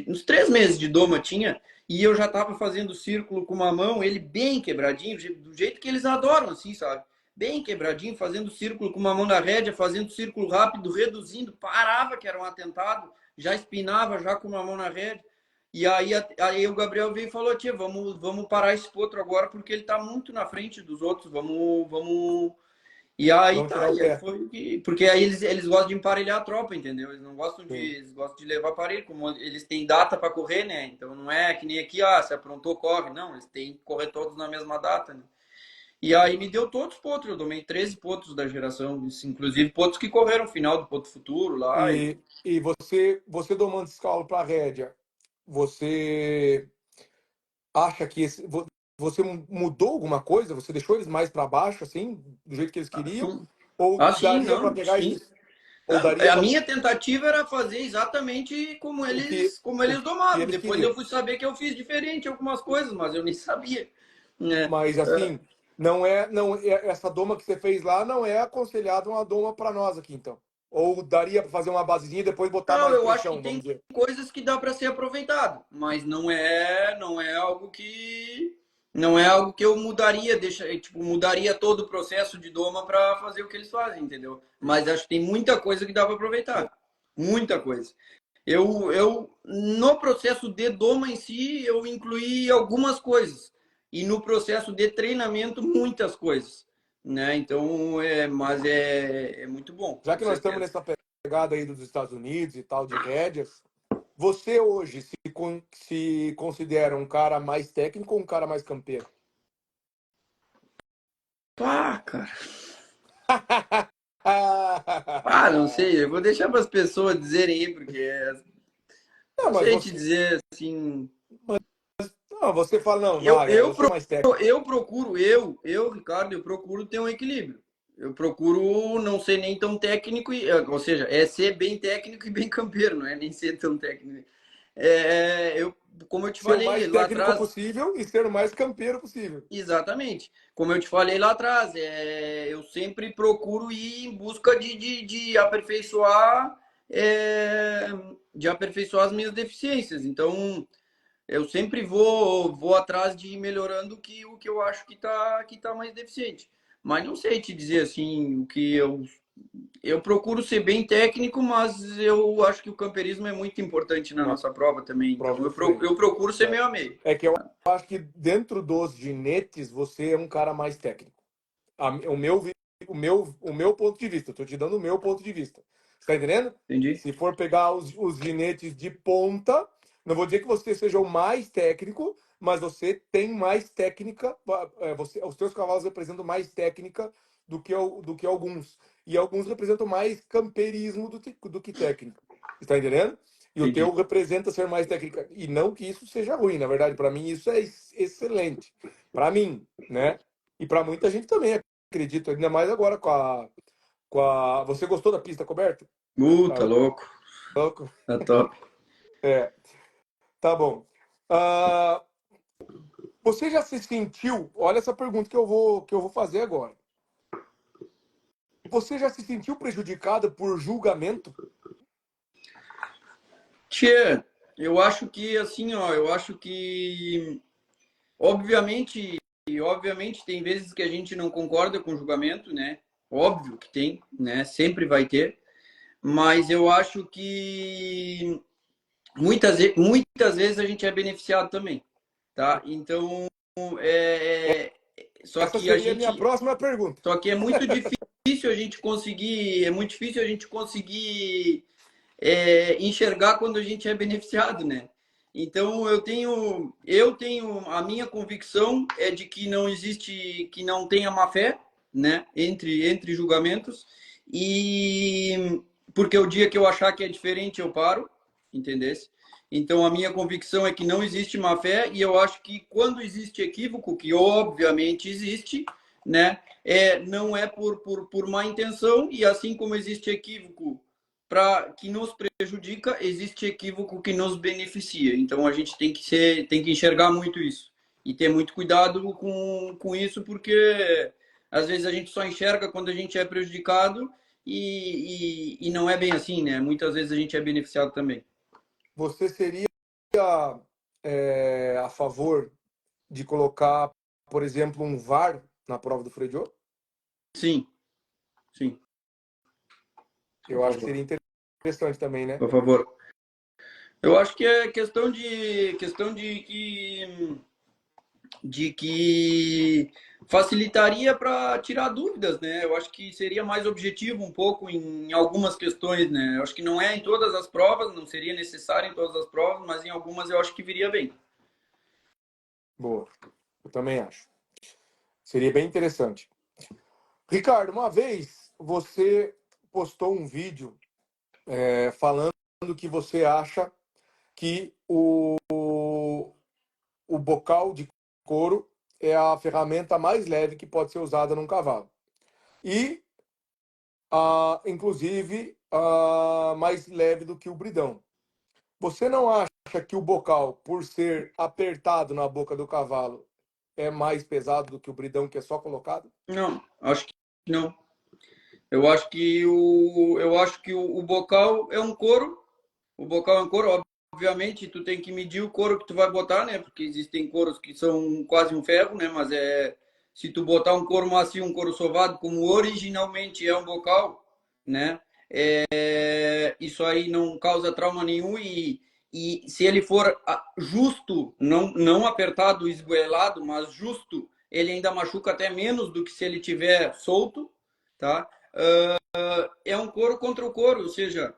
uns 3 meses de doma tinha, e eu já tava fazendo círculo com uma mão, ele bem quebradinho, do jeito que eles adoram, assim, sabe? Bem quebradinho, fazendo círculo com uma mão na rédea, fazendo círculo rápido, reduzindo, parava, que era um atentado, já espinava já com uma mão na rédea. E aí o Gabriel veio e falou, tia, vamos parar esse potro agora, porque ele tá muito na frente dos outros, vamos. E aí Vamos tá, tirar o e aí pé. foi porque aí eles gostam de emparelhar a tropa, entendeu? Eles não gostam Sim. eles gostam de levar aparelho, como eles têm data para correr, né? Então não é que nem aqui, se aprontou, corre. Não, eles têm que correr todos na mesma data, né? E aí me deu todos os potros, eu domei 13 potros da geração, inclusive potros que correram final do Potro Futuro lá. E você domando esse cavalo para a rédea, você acha que você mudou alguma coisa? Você deixou eles mais para baixo, assim, do jeito que eles queriam? Sim. Ou Ah, sim, daria para não, pegar sim. eles? Ou daria A para minha tentativa era fazer exatamente como o que, eles, como o eles que domavam. eles Depois queriam? eu fui saber que eu fiz diferente algumas coisas, mas eu nem sabia, né? Mas assim, não é essa doma que você fez lá não é aconselhado uma doma para nós aqui, então. Ou daria para fazer uma basezinha e depois botar Não, mais eu acho que pressão, vamos tem dizer. coisas que dá para ser aproveitado, mas não é algo que eu mudaria, mudaria todo o processo de doma para fazer o que eles fazem, entendeu? Mas acho que tem muita coisa que dá para aproveitar, muita coisa. No processo de doma em si, eu incluí algumas coisas e no processo de treinamento muitas coisas, né? Então, mas é muito bom, Já com que nós estamos certeza. nessa pegada aí dos Estados Unidos e tal de rédeas, você hoje se se considera um cara mais técnico ou um cara mais campeiro? Pá, cara. Ah, não sei. Eu vou deixar para as pessoas dizerem aí, porque Não, não mas sei te você, dizer assim. não, você fala, não, Eu, eu eu, sou mais técnico. eu procuro, Ricardo, eu procuro ter um equilíbrio. Eu procuro não ser nem tão técnico, ou seja, é ser bem técnico e bem campeiro, não é nem ser tão técnico. Como eu te Ser o falei mais lá técnico atrás, possível e ser o mais campeiro possível. exatamente. Como eu te falei lá atrás, eu sempre procuro ir em busca de aperfeiçoar, é, de aperfeiçoar as minhas deficiências. Então, eu sempre vou atrás de ir melhorando o que eu acho que tá mais deficiente. Mas não sei te dizer assim o que eu procuro ser bem técnico, mas eu acho que o camperismo é muito importante na Na nossa prova também. prova Então do freio. eu procuro ser meio a meio. É que eu acho que dentro dos ginetes você é um cara mais técnico. O meu, o meu ponto de vista, estou te dando o meu ponto de vista. Você está entendendo? Entendi? Se for pegar os ginetes de ponta, não vou dizer que você seja o mais técnico, mas você tem mais técnica. Os seus cavalos representam mais técnica do que alguns. E alguns representam mais camperismo do que técnica. Está entendendo? E o Entendi. teu representa ser mais técnica. E não que isso seja ruim, na verdade, para mim isso é excelente. Para mim, né? E para muita gente também, acredito, ainda mais agora Você gostou da pista coberta? Tá Tá louco. louco? Tá top. É, tá bom. Ah, você já se sentiu? Olha essa pergunta que eu vou fazer agora. Você já se sentiu prejudicado por julgamento? Tchê, eu acho que assim, ó, eu acho que obviamente, obviamente tem vezes que a gente não concorda com o julgamento, né? Óbvio que tem, né? Sempre vai ter. Mas eu acho que muitas vezes a gente é beneficiado também, tá? Então, é, só Essa que a seria a minha gente, próxima pergunta. só que é muito difícil a gente conseguir, enxergar quando a gente é beneficiado, né? Então eu tenho a minha convicção é de que não existe, que não tenha má fé, né? Entre julgamentos e porque o dia que eu achar que é diferente eu paro, entendesse? Então a minha convicção é que não existe má fé e eu acho que quando existe equívoco, que obviamente existe, né? Não é por má intenção e assim como existe equívoco que nos prejudica, existe equívoco que nos beneficia. Então a gente tem que enxergar muito isso e ter muito cuidado com isso, porque às vezes a gente só enxerga quando a gente é prejudicado e não é bem assim, né? Muitas vezes a gente é beneficiado também. Você seria a favor de colocar, por exemplo, um VAR na prova do freio de ouro? Sim, sim, por Eu acho que favor. seria interessante também, né? Por favor. Eu acho que é questão de que facilitaria para tirar dúvidas, né? Eu acho que seria mais objetivo um pouco em algumas questões, né? Eu acho que não é em todas as provas, não seria necessário em todas as provas, mas em algumas eu acho que viria bem. Boa, eu também acho. Seria bem interessante. Ricardo, uma vez você postou um vídeo falando que você acha que o bocal de couro é a ferramenta mais leve que pode ser usada num cavalo. E, inclusive, mais leve do que o bridão. Você não acha que o bocal, por ser apertado na boca do cavalo, é mais pesado do que o bridão que é só colocado? Não, acho que não. Eu acho que o bocal é um couro. O bocal é um couro, obviamente, tu tem que medir o couro que tu vai botar, né? Porque existem couros que são quase um ferro, né? Mas se tu botar um couro macio, um couro sovado, como originalmente é um bocal, né? Isso aí não causa trauma nenhum e se ele for justo, não apertado, esgoelado, mas justo, ele ainda machuca até menos do que se ele tiver solto, tá? É um couro contra o couro, ou seja,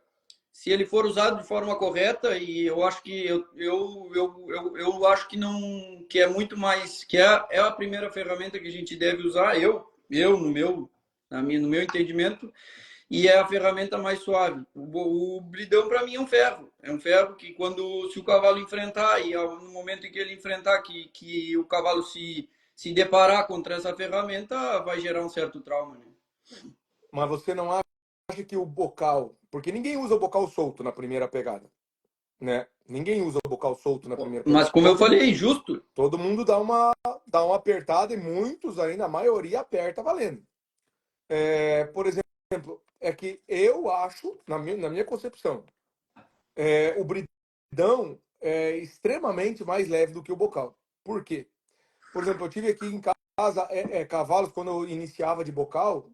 se ele for usado de forma correta, e eu acho que eu acho que não, que é muito mais, que é a primeira ferramenta que a gente deve usar, no meu entendimento, e é a ferramenta mais suave. O bridão para mim é um ferro que quando, se o cavalo enfrentar, e no momento em que ele enfrentar, que o cavalo se deparar contra essa ferramenta, vai gerar um certo trauma, né? Mas você não acha que o bocal, porque ninguém usa o bocal solto na primeira pegada, né? Ninguém usa o bocal solto na primeira Mas pegada. como eu falei, justo. Todo mundo dá uma apertada e muitos ainda, a maioria aperta valendo. Por exemplo, é que eu acho, na minha concepção, o bridão é extremamente mais leve do que o bocal. Por quê? Por exemplo, eu tive aqui em casa cavalos, quando eu iniciava de bocal,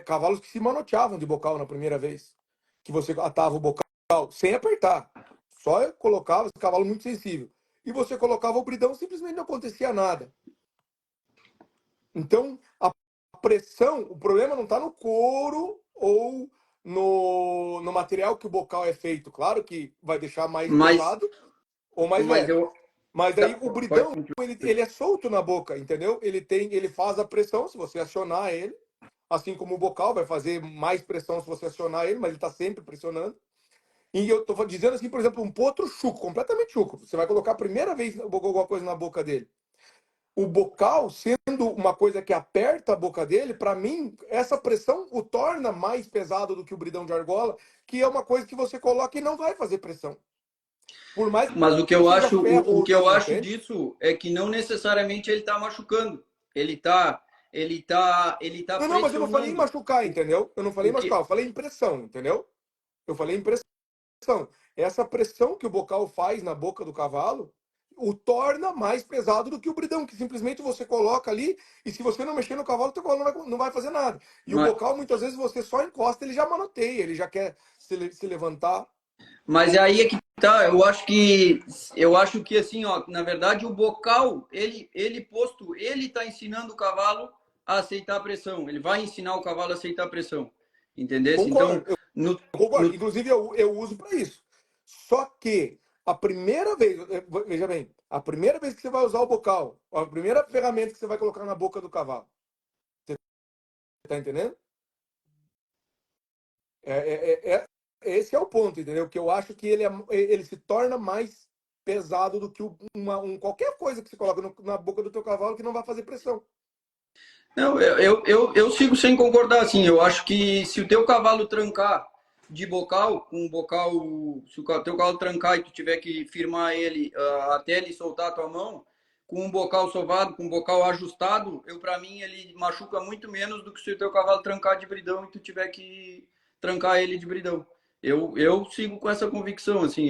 cavalos que se manoteavam de bocal na primeira vez. Que você atava o bocal sem apertar. Só colocava, esse cavalo muito sensível. E você colocava o bridão, simplesmente não acontecia nada. Então, a pressão, o problema não está no couro ou no material que o bocal é feito. Claro que vai deixar mais Mas, pesado ou mais mas leve. eu. Mas Tá, daí o pode bridão, continuar. ele é solto na boca, entendeu? Ele faz a pressão se você acionar ele, assim como o bocal vai fazer mais pressão se você acionar ele, mas ele está sempre pressionando. E eu estou dizendo assim, por exemplo, um potro chuco, completamente chuco. Você vai colocar a primeira vez alguma coisa na boca dele. O bocal, sendo uma coisa que aperta a boca dele, para mim, essa pressão o torna mais pesado do que o bridão de argola, que é uma coisa que você coloca e não vai fazer pressão. Por mais Mas que seja ferro o ou que eu não, acho entende? disso é que não necessariamente ele está machucando. Ele tá Não, não, mas eu não falei em pressionando. machucar, entendeu? Eu não falei em O machucar, que, eu falei em pressão, entendeu? Eu falei em pressão. Essa pressão que o bocal faz na boca do cavalo o torna mais pesado do que o bridão, que simplesmente você coloca ali e se você não mexer no cavalo, o teu cavalo não vai fazer nada. E o mas, bocal, muitas vezes, você só encosta, ele já manoteia, ele já quer se levantar. mas aí é que tá. Eu acho que assim, ó, na verdade, o bocal, ele tá ensinando o cavalo a aceitar a pressão. Ele vai ensinar o cavalo a aceitar a pressão. Entendesse? Então, Concordo, eu no, concordo. no Inclusive, eu uso para isso. Só que a primeira vez, veja bem, a primeira vez que você vai usar o bocal, a primeira ferramenta que você vai colocar na boca do cavalo, você tá entendendo? É, é, é, é- esse é o ponto, entendeu? Que eu acho que ele se torna mais pesado do que qualquer coisa que você coloca na boca do teu cavalo que não vai fazer pressão. Não, eu sigo sem concordar, assim. Eu acho que se o teu cavalo trancar de bocal, com um bocal, se o teu cavalo trancar e tu tiver que firmar ele até ele soltar a tua mão, com um bocal sovado, com um bocal ajustado, para mim ele machuca muito menos do que se o teu cavalo trancar de bridão e tu tiver que trancar ele de bridão. Eu sigo com essa convicção, assim. Sim.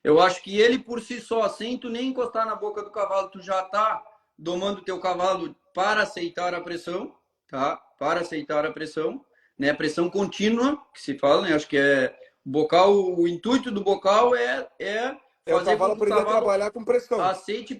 Eu acho que ele por si só, sem tu nem encostar na boca do cavalo, tu já tá domando o teu cavalo para aceitar a pressão, tá? Para aceitar a pressão, né? Pressão contínua, que se fala, né? Acho que é bocal, o intuito do bocal é É o fazer com cavalo que o aprender a cavalo trabalhar com pressão. aceite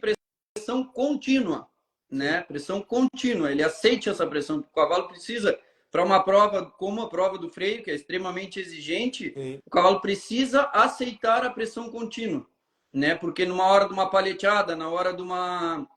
pressão contínua, Sim. né? Pressão contínua, ele aceite essa pressão. O cavalo precisa para uma prova como a prova do freio, que é extremamente exigente, Sim. o cavalo precisa aceitar a pressão contínua, né? Porque numa hora de uma paleteada, na hora de uma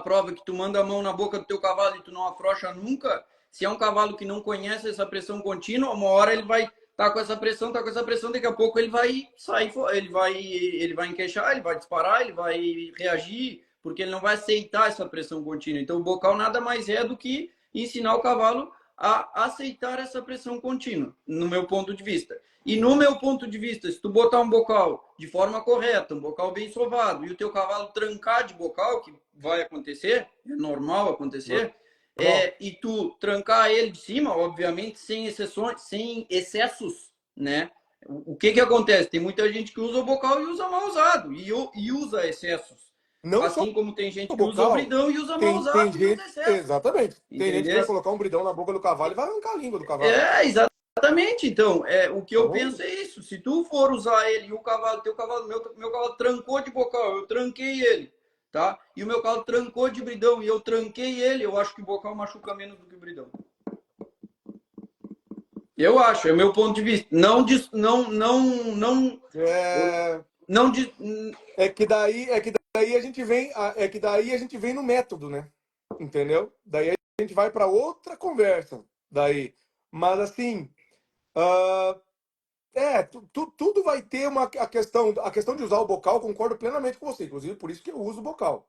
prova que tu manda a mão na boca do teu cavalo e tu não afrouxa nunca, se é um cavalo que não conhece essa pressão contínua, uma hora ele vai tá com essa pressão, daqui a pouco ele vai sair, ele vai enqueixar, ele vai disparar, ele vai reagir, porque ele não vai aceitar essa pressão contínua. Então o bocal nada mais é do que ensinar o cavalo a aceitar essa pressão contínua, no meu ponto de vista. E no meu ponto de vista, se tu botar um bocal de forma correta, um bocal bem sovado, e o teu cavalo trancar de bocal, que vai acontecer, é normal acontecer, Normal. e tu trancar ele de cima, obviamente, sem exceções, sem excessos, né? O que que acontece? Tem muita gente que usa o bocal e usa mal usado, e usa excessos. Não só Assim como tem gente o que usa o bocal. bridão e usa mal Tem usado e usa gente. excessos. Exatamente. Tem gente que vai Entendeu? colocar um bridão na boca do cavalo e vai arrancar a língua do cavalo. Exatamente. Então, o que eu Então, penso é isso. Se tu for usar ele e o cavalo, teu cavalo, meu cavalo trancou de bocal, eu tranquei ele, tá? E o meu cavalo trancou de bridão e eu tranquei ele, eu acho que o bocal machuca menos do que o bridão. Eu acho, é o meu ponto de vista. É, não de, é que daí a gente vem no método, né? Entendeu? Daí a gente vai para outra conversa. Daí, mas assim, ah, tudo vai ter a questão de usar o bocal, concordo plenamente com você, inclusive por isso que eu uso o bocal.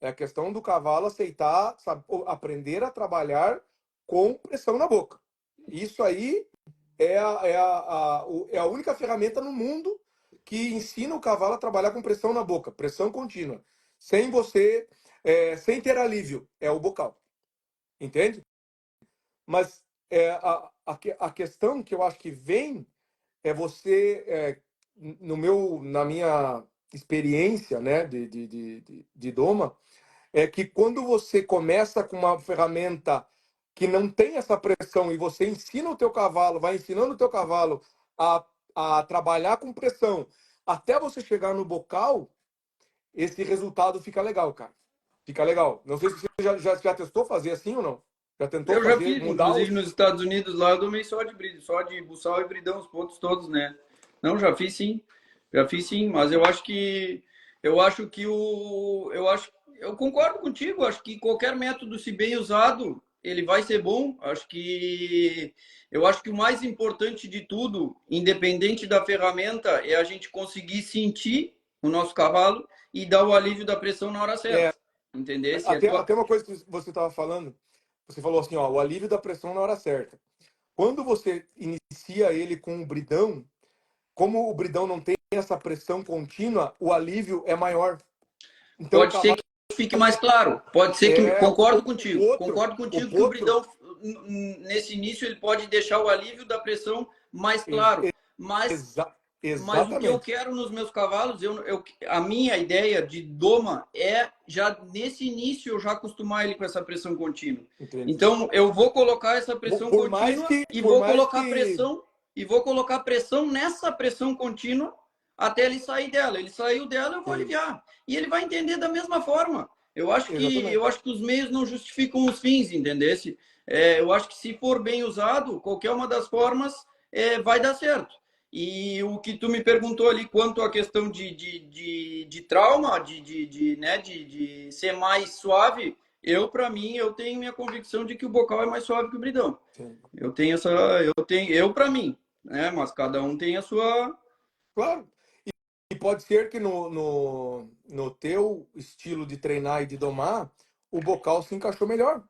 É a questão do cavalo aceitar, sabe, aprender a trabalhar com pressão na boca. Isso aí é a única ferramenta no mundo que ensina o cavalo a trabalhar com pressão na boca, pressão contínua, sem sem ter alívio, é o bocal, entende? Mas a questão que eu acho que vem é você, na minha experiência, né, de doma, é que quando você começa com uma ferramenta que não tem essa pressão e você ensina o teu cavalo, vai ensinando o teu cavalo a, a trabalhar com pressão, até você chegar no bocal, esse resultado fica legal, cara. Fica legal. Não sei se você já testou fazer assim ou não. Já tentou eu já fazer, fiz, mudar inclusive nos os... Estados Unidos lá, eu domei só de brido, só de buçal e bridão, os pontos todos, né? Não, já fiz sim, mas eu concordo contigo, acho que qualquer método, se bem usado, ele vai ser bom. Eu acho que o mais importante de tudo, independente da ferramenta, é a gente conseguir sentir o nosso cavalo e dar o alívio da pressão na hora É, certa. Entender? Se a até tua uma coisa que você estava falando, você falou assim, ó, o alívio da pressão na hora certa. Quando você inicia ele com o bridão, como o bridão não tem essa pressão contínua, o alívio é maior. Então o Pode ser cavalo que fique mais claro. Pode ser que. é Concordo o contigo que o potro bridão, nesse início, ele pode deixar o alívio da pressão mais claro. Mas, exa, mas o que eu exatamente. quero nos meus cavalos, a minha ideia de doma é já nesse início eu já acostumar ele com essa pressão contínua. Entendi. Então eu vou colocar essa pressão Por mais contínua que por mais que e vou colocar pressão nessa pressão contínua até ele sair dela. Ele saiu dela, eu vou sim, aliviar. E ele vai entender da mesma forma. Eu exatamente. acho que os meios não justificam os fins, entendesse? Eu acho que se for bem usado, qualquer uma das formas vai dar certo. E o que tu me perguntou ali quanto à questão de trauma, né, de ser mais suave, para mim, eu tenho minha convicção de que o bocal é mais suave que o bridão. Sim. Eu para mim, né, mas cada um tem a sua. Claro. E pode ser que no teu estilo de treinar e de domar, o bocal se encaixou melhor,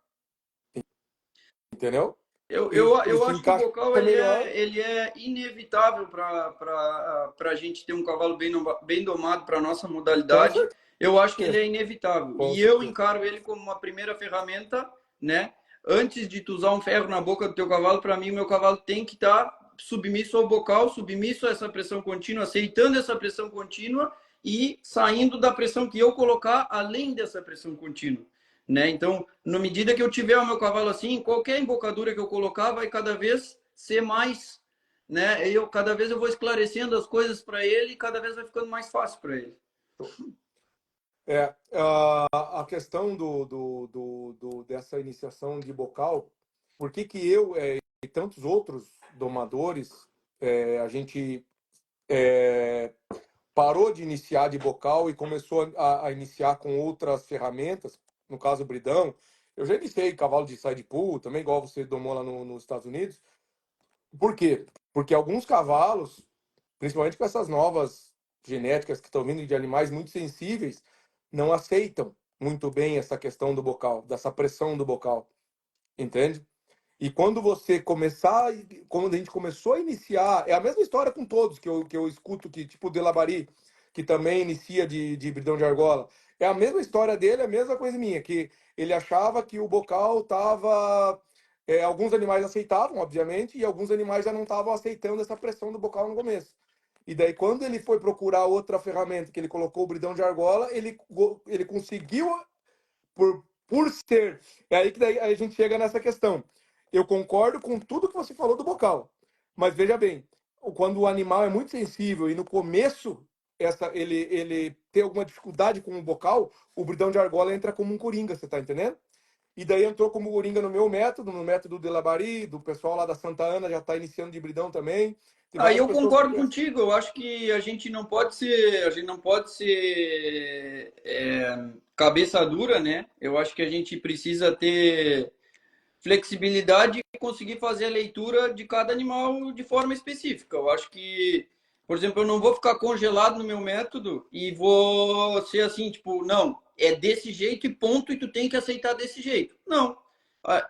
entendeu? Ele Eu se acho que o encaixa bocal melhor, ele é inevitável para a gente ter um cavalo bem domado para a nossa com modalidade. Eu acho que ele certeza, é inevitável. com E eu certeza. encaro ele como uma primeira ferramenta, né? Antes de tu usar um ferro na boca do teu cavalo, para mim, o meu cavalo tem que estar submisso ao bocal, submisso a essa pressão contínua, aceitando essa pressão contínua e saindo da pressão que eu colocar além dessa pressão contínua. Né? Então, na medida que eu tiver o meu cavalo assim, qualquer embocadura que eu colocar vai cada vez ser mais, né? Cada vez eu vou esclarecendo as coisas para ele e cada vez vai ficando mais fácil para ele. A questão dessa iniciação de bocal, por que que eu e tantos outros domadores, a gente é, parou de iniciar de bocal e começou a iniciar com outras ferramentas, no caso o bridão. Eu já iniciei cavalo de side pull, também igual você domou lá nos Estados Unidos. Por quê? Porque alguns cavalos, principalmente com essas novas genéticas que estão vindo de animais muito sensíveis, não aceitam muito bem essa questão do bocal, dessa pressão do bocal, entende? E quando a gente começou a iniciar, é a mesma história com todos que eu escuto, que tipo o Delabari, que também inicia de bridão de argola. É a mesma história dele, é a mesma coisa minha, que ele achava que o bocal estava. Alguns animais aceitavam, obviamente, e alguns animais já não estavam aceitando essa pressão do bocal no começo. E daí, quando ele foi procurar outra ferramenta, que ele colocou o bridão de argola, ele conseguiu por ser. É aí que daí a gente chega nessa questão. Eu concordo com tudo que você falou do bocal, mas veja bem, quando o animal é muito sensível e no começo ele tem alguma dificuldade com o bocal, o bridão de argola entra como um coringa, você tá entendendo? E daí entrou como Coringa no meu método, no método de Labari, do pessoal lá da Santa Ana já está iniciando de hibridão também. Tem Aí várias eu pessoas que concordo crescem. contigo. Eu acho que a gente não pode ser cabeça dura, né? Eu acho que a gente precisa ter flexibilidade e conseguir fazer a leitura de cada animal de forma específica. Eu acho que, por exemplo, eu não vou ficar congelado no meu método e vou ser assim, tipo, não, é desse jeito e ponto, e tu tem que aceitar desse jeito. Não.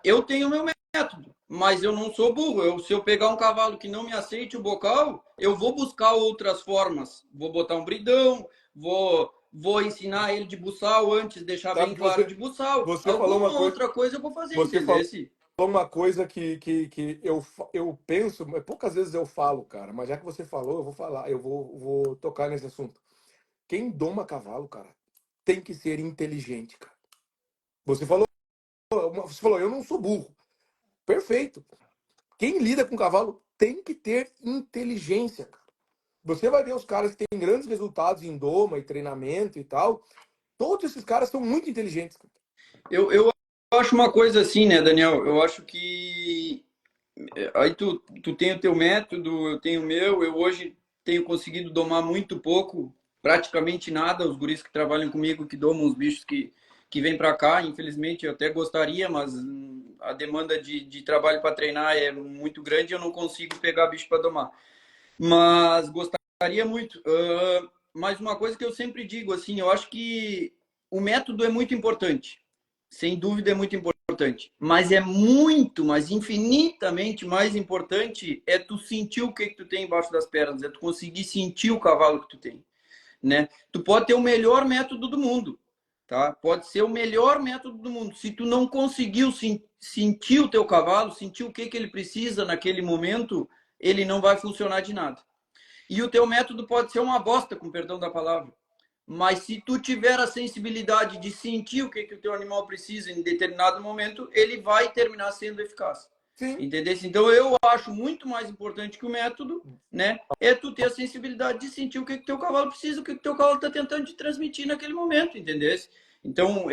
Eu tenho o meu método, mas eu não sou burro. Se eu pegar um cavalo que não me aceite o bocal, eu vou buscar outras formas. Vou botar um bridão, vou ensinar ele de buçal antes, deixar Sabe bem que claro de buçal. você falou uma Alguma coisa, outra coisa eu vou fazer, você entendeu? falou uma coisa que eu penso, mas poucas vezes eu falo, cara, mas já que você falou, eu vou falar, vou tocar nesse assunto. Quem doma cavalo, cara, tem que ser inteligente, cara. Você falou, você falou, eu não sou burro. Perfeito. Quem lida com cavalo tem que ter inteligência, cara. Você vai ver os caras que têm grandes resultados em doma e treinamento e tal. Todos esses caras são muito inteligentes, cara. Eu acho uma coisa assim, né, Daniel? Eu acho que aí tu tem o teu método, eu tenho o meu. Eu hoje tenho conseguido domar muito pouco, praticamente nada. Os guris que trabalham comigo, que domam os bichos que vêm para cá, infelizmente eu até gostaria, mas a demanda de trabalho para treinar é muito grande e eu não consigo pegar bicho para domar. Mas gostaria muito. Mas uma coisa que eu sempre digo, assim, eu acho que o método é muito importante. Sem dúvida é muito importante. Mas é muito, mas infinitamente mais importante é tu sentir o que tu tem embaixo das pernas, é tu conseguir sentir o cavalo que tu tem, né? Tu pode ter o melhor método do mundo, tá? Pode ser o melhor método do mundo. Se tu não conseguiu sentir o teu cavalo, sentir o que ele precisa naquele momento, ele não vai funcionar de nada. E o teu método pode ser uma bosta, com perdão da palavra. Mas se tu tiver a sensibilidade de sentir o que o teu animal precisa em determinado momento, ele vai terminar sendo eficaz. Sim. Entendeu? Então eu acho muito mais importante que o método, né? É tu ter a sensibilidade de sentir o que o teu cavalo precisa, o que o teu cavalo está tentando te transmitir naquele momento, entendeu? Então,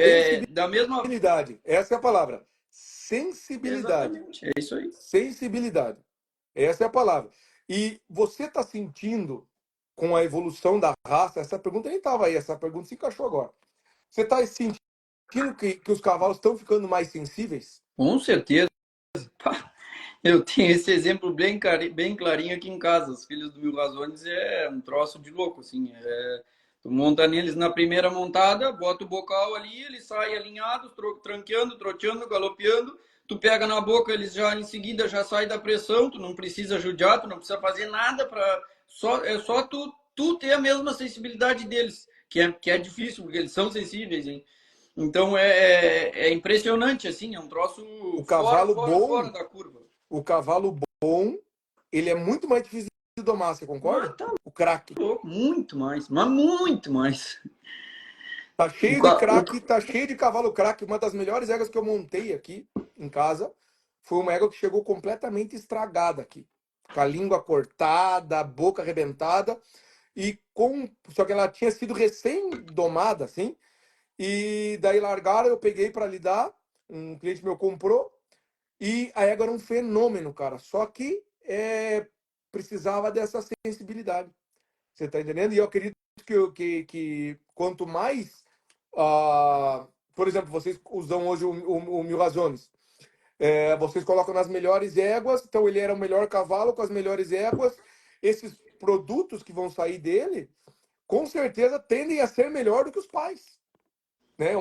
da mesma. Sensibilidade. Essa é a palavra. Sensibilidade. Exatamente, é isso aí. Sensibilidade. Essa é a palavra. E você está sentindo com a evolução da raça? Essa pergunta nem estava aí, essa pergunta se encaixou agora. Você está sentindo que os cavalos estão ficando mais sensíveis? Com certeza. Eu tenho esse exemplo bem clarinho aqui em casa. Os filhos do Mil Razones é um troço de louco, assim. Tu monta neles na primeira montada, bota o bocal ali, eles saem alinhados, tranqueando, troteando, galopeando. Tu pega na boca, eles já em seguida já saem da pressão. Tu não precisa judiar, tu não precisa fazer nada para é só tu ter a mesma sensibilidade deles, que é difícil porque eles são sensíveis, hein? Então é impressionante, assim, é um troço O fora, cavalo fora, fora bom, da curva. o cavalo bom, ele é muito mais difícil de domar, você Mas concorda? tá O craque. louco, muito mais, mas muito mais. Tá O, cheio de ca- o, craque, tá cheio de cavalo craque. Uma das melhores éguas que eu montei aqui em casa foi uma égua que chegou completamente estragada aqui. Com a língua cortada, a boca arrebentada. Só que ela tinha sido recém-domada, assim. E daí largaram, eu peguei para lidar. Um cliente meu comprou. E a égua era um fenômeno, cara. Só que precisava dessa sensibilidade. Você tá entendendo? E eu acredito que quanto mais, por exemplo, vocês usam hoje o Mil Razones. Vocês colocam nas melhores éguas, então ele era o melhor cavalo com as melhores éguas. Esses produtos que vão sair dele, com certeza tendem a ser melhor do que os pais, né?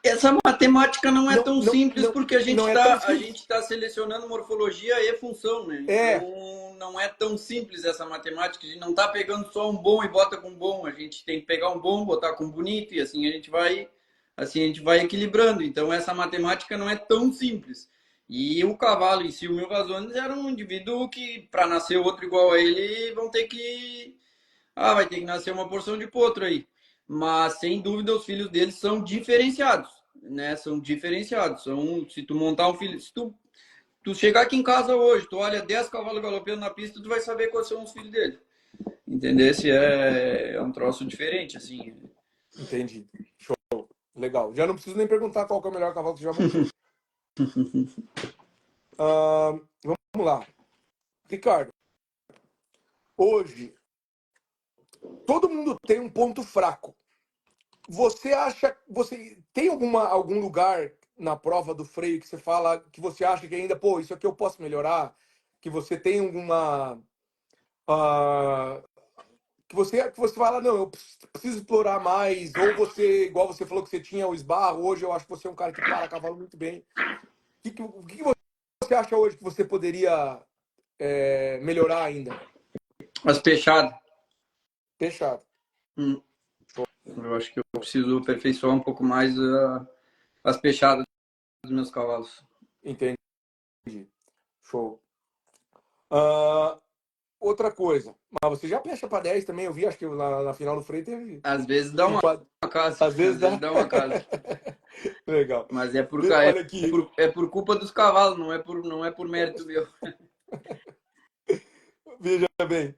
Essa matemática não é Não, tão não, simples não, porque a gente não é tão está a simples. gente tá selecionando morfologia e função, né? É, Então não é tão simples essa matemática. A gente não está pegando só um bom e bota com bom. A gente tem que pegar um bom, botar com bonito e assim a gente vai equilibrando. Então essa matemática não é tão simples. E o cavalo em si, o Mil Razones, era um indivíduo que, para nascer outro igual a ele, vai ter que nascer uma porção de potro aí. Mas, sem dúvida, os filhos deles são diferenciados, né? São diferenciados. Se tu montar um filho... Se tu chegar aqui em casa hoje, tu olha 10 cavalos galopando na pista, tu vai saber quais são os filhos dele. Entendeu? Esse é um troço diferente, assim. entendi. Legal. Já não preciso nem perguntar qual que é o melhor cavalo que você já montou. Vamos lá. Ricardo, hoje, todo mundo tem um ponto fraco. Você tem algum lugar na prova do freio que você fala, que você acha que ainda, pô, isso aqui eu posso melhorar? Que você tem alguma, ah, que você fala, não, eu preciso explorar mais, ou você, igual você falou que você tinha o esbarro, hoje eu acho que você é um cara que para cavalo muito bem. O que você acha hoje que você poderia melhorar ainda? As pechadas. Fechado. Eu acho que eu preciso aperfeiçoar um pouco mais as pechadas dos meus cavalos. Entendi. Show. Ah, outra coisa, mas você já fecha para 10 também, eu vi, acho que na final do freio teve. Às vezes dá uma casa, Às vezes às vezes dá. dá uma casa. Legal. Mas é Olha aqui, é por culpa dos cavalos, não é por mérito meu. veja bem.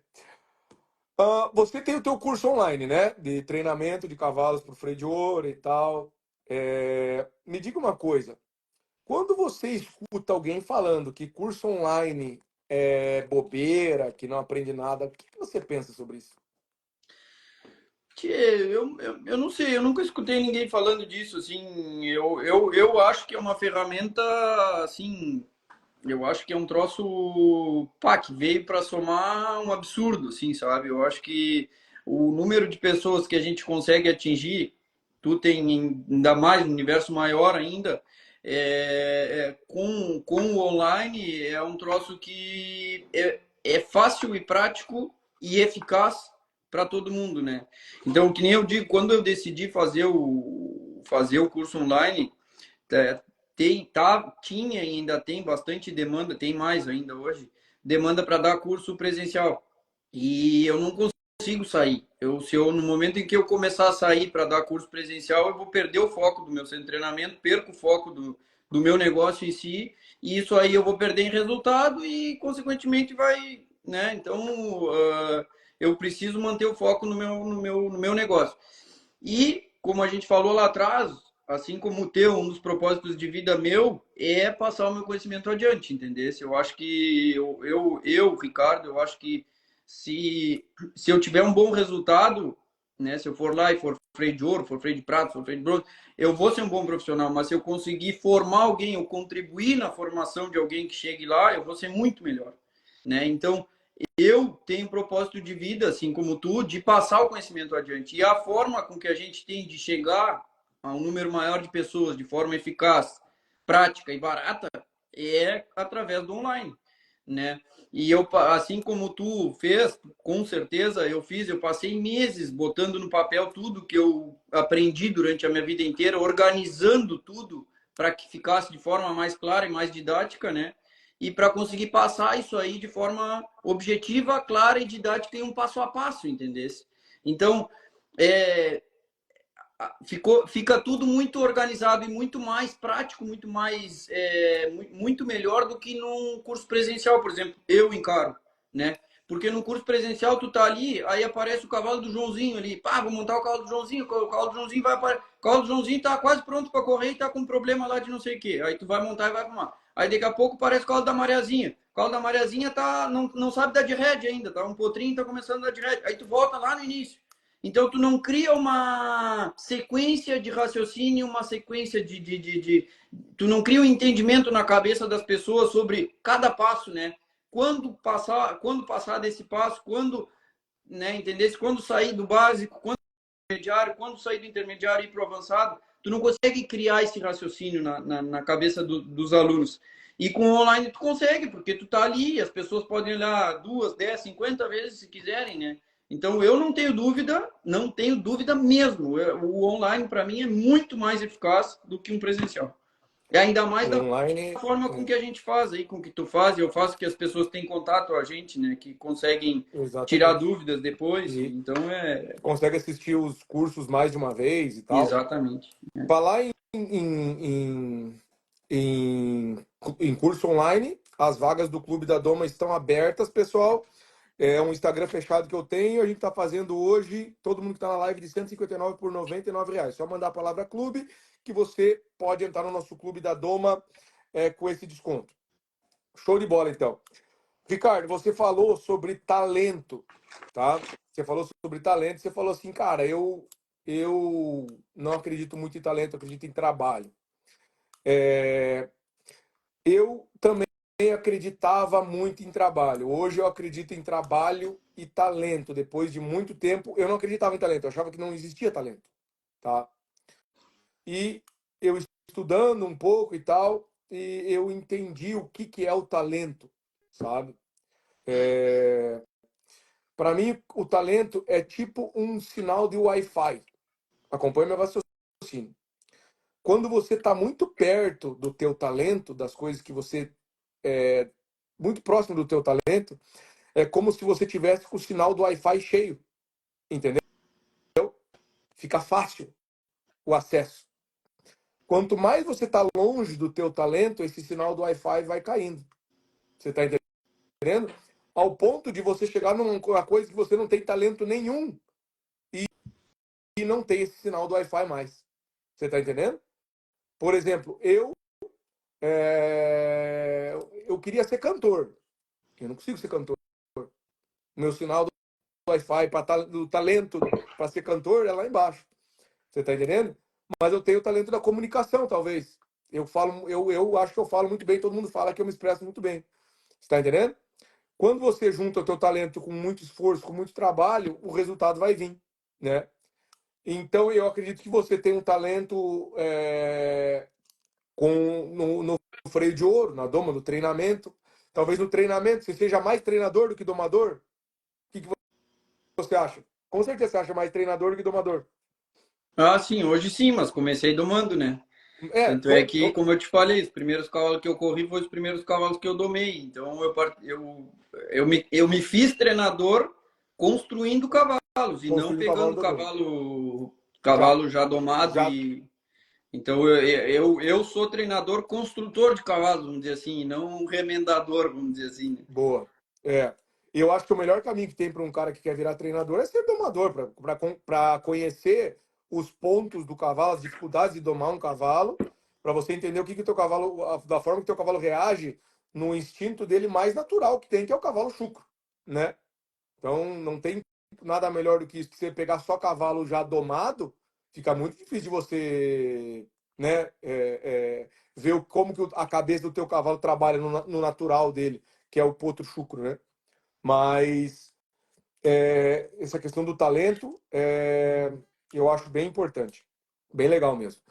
Você tem o teu curso online, né? De treinamento de cavalos para o freio de ouro e tal. Me diga uma coisa. Quando você escuta alguém falando que curso online é bobeira, que não aprende nada, o que você pensa sobre isso? Eu não sei, eu nunca escutei ninguém falando disso, assim, eu acho que é uma ferramenta, assim, eu acho que é um troço, pá, que veio para somar um absurdo, assim, sabe? Eu acho que o número de pessoas que a gente consegue atingir, tu tem ainda mais um universo maior ainda, com o online é um troço que é fácil e prático e eficaz para todo mundo, né? Então, que nem eu digo, quando eu decidi fazer o curso online, é, tinha e ainda tem bastante demanda, tem mais ainda hoje, demanda para dar curso presencial. E eu não consigo sair. No momento em que eu começar a sair para dar curso presencial, eu vou perder o foco do meu centro de treinamento, perco o foco do meu negócio em si, e isso aí eu vou perder em resultado e, consequentemente, vai, né? Então, eu preciso manter o foco no meu negócio. E, como a gente falou lá atrás, assim como o teu, um dos propósitos de vida meu é passar o meu conhecimento adiante, entendeu? Eu acho que Ricardo, eu acho que se eu tiver um bom resultado, né, se eu for lá e for freio de ouro, for freio de prata, for freio de bronze, eu vou ser um bom profissional, mas se eu conseguir formar alguém ou contribuir na formação de alguém que chegue lá, eu vou ser muito melhor, né? Então, eu tenho um propósito de vida, assim como tu, de passar o conhecimento adiante. E a forma com que a gente tem de chegar a um número maior de pessoas de forma eficaz, prática e barata é através do online, né? E eu, assim como tu fez, com certeza eu fiz, eu passei meses botando no papel tudo que eu aprendi durante a minha vida inteira, organizando tudo para que ficasse de forma mais clara e mais didática, né? E para conseguir passar isso aí de forma objetiva, clara e didática e um passo a passo, entendesse? Então, é, fica tudo muito organizado e muito mais prático, muito melhor do que num curso presencial, por exemplo, eu encaro, né? Porque no curso presencial tu tá ali, aí aparece o cavalo do Joãozinho ali, pá, vou montar o cavalo do Joãozinho, o cavalo do Joãozinho vai aparecer, o cavalo do Joãozinho tá quase pronto para correr e tá com um problema lá de não sei o quê. Aí tu vai montar e vai arrumar. Aí daqui a pouco aparece o cavalo da Mariazinha. O cavalo da Mariazinha não sabe dar de rédea ainda, tá um potrinho, tá começando a dar de rédea. Aí tu volta lá no início. Então, tu não cria uma sequência de raciocínio, uma sequência tu não cria um entendimento na cabeça das pessoas sobre cada passo, né? Quando passar desse passo, né, entendesse? Quando sair do básico, quando intermediário, quando sair do intermediário e ir para o avançado, tu não consegue criar esse raciocínio na cabeça dos alunos. E com o online tu consegue, porque tu tá ali, as pessoas podem olhar 2, 10, 50 vezes se quiserem, né? Então eu não tenho dúvida, não tenho dúvida mesmo. O online para mim é muito mais eficaz do que um presencial. E ainda mais da Online, forma com que a gente faz aí, com que tu faz, eu faço que as pessoas têm contato a gente, né? Que conseguem tirar exatamente. dúvidas depois. E Então consegue assistir os cursos mais de uma vez e tal. exatamente. Falar em, em, em curso online, as vagas do Clube da Doma estão abertas, pessoal. É um Instagram fechado que eu tenho. A gente está fazendo hoje, todo mundo que está na live, de 159 por R$ 99. Só mandar a palavra clube que você pode entrar no nosso clube da Doma com esse desconto. Show de bola, então. Ricardo, você falou sobre talento, tá? Você falou sobre talento, você falou assim, cara, eu não acredito muito em talento, eu acredito em trabalho. Eu também acreditava muito em trabalho. Hoje eu acredito em trabalho e talento. Depois de muito tempo, eu não acreditava em talento, eu achava que não existia talento, tá? E eu estudando um pouco e tal, e eu entendi o que que é o talento, sabe? Para mim, o talento é tipo um sinal de Wi-Fi. Acompanha meu raciocínio. Quando você está muito perto do teu talento, das coisas que você é muito próximo do teu talento, é como se você tivesse com o sinal do Wi-Fi cheio, entendeu? Fica fácil o acesso. Quanto mais você está longe do teu talento, esse sinal do Wi-Fi vai caindo. Você está entendendo? Ao ponto de você chegar numa coisa que você não tem talento nenhum e não tem esse sinal do Wi-Fi mais. Você está entendendo? Por exemplo, eu queria ser cantor. Eu não consigo ser cantor. Meu sinal do Wi-Fi do talento para ser cantor é lá embaixo. Você está entendendo? Mas eu tenho o talento da comunicação, talvez. Eu acho que eu falo muito bem, todo mundo fala que eu me expresso muito bem. Você está entendendo? Quando você junta o teu talento com muito esforço, com muito trabalho, o resultado vai vir, né? Então, eu acredito que você tem um talento no freio de ouro, na doma, no treinamento. Talvez no treinamento você seja mais treinador do que domador. O que você acha? Com certeza você acha mais treinador do que domador. Ah, sim, hoje sim, mas comecei domando, né? É, Tanto é que, como eu te falei, os primeiros cavalos que eu corri foram os primeiros cavalos que eu domei. Então eu me fiz treinador construindo cavalos e não construindo o cavalo pegando também. cavalo, Já, cavalo já domado já, e então eu sou treinador construtor de cavalos, vamos dizer assim, e não um remendador, vamos dizer assim, né? boa. É. Eu acho que o melhor caminho que tem para um cara que quer virar treinador é ser domador, para conhecer os pontos do cavalo, as dificuldades de domar um cavalo, para você entender o que que o teu cavalo, da forma que o teu cavalo reage no instinto dele mais natural que tem, que é o cavalo chucro, né? Então, não tem nada melhor do que isso, que você pegar só cavalo já domado, fica muito difícil de você, né, ver como que a cabeça do teu cavalo trabalha no natural dele, que é o potro chucro, né? Mas essa questão do talento, eu acho bem importante, bem legal mesmo.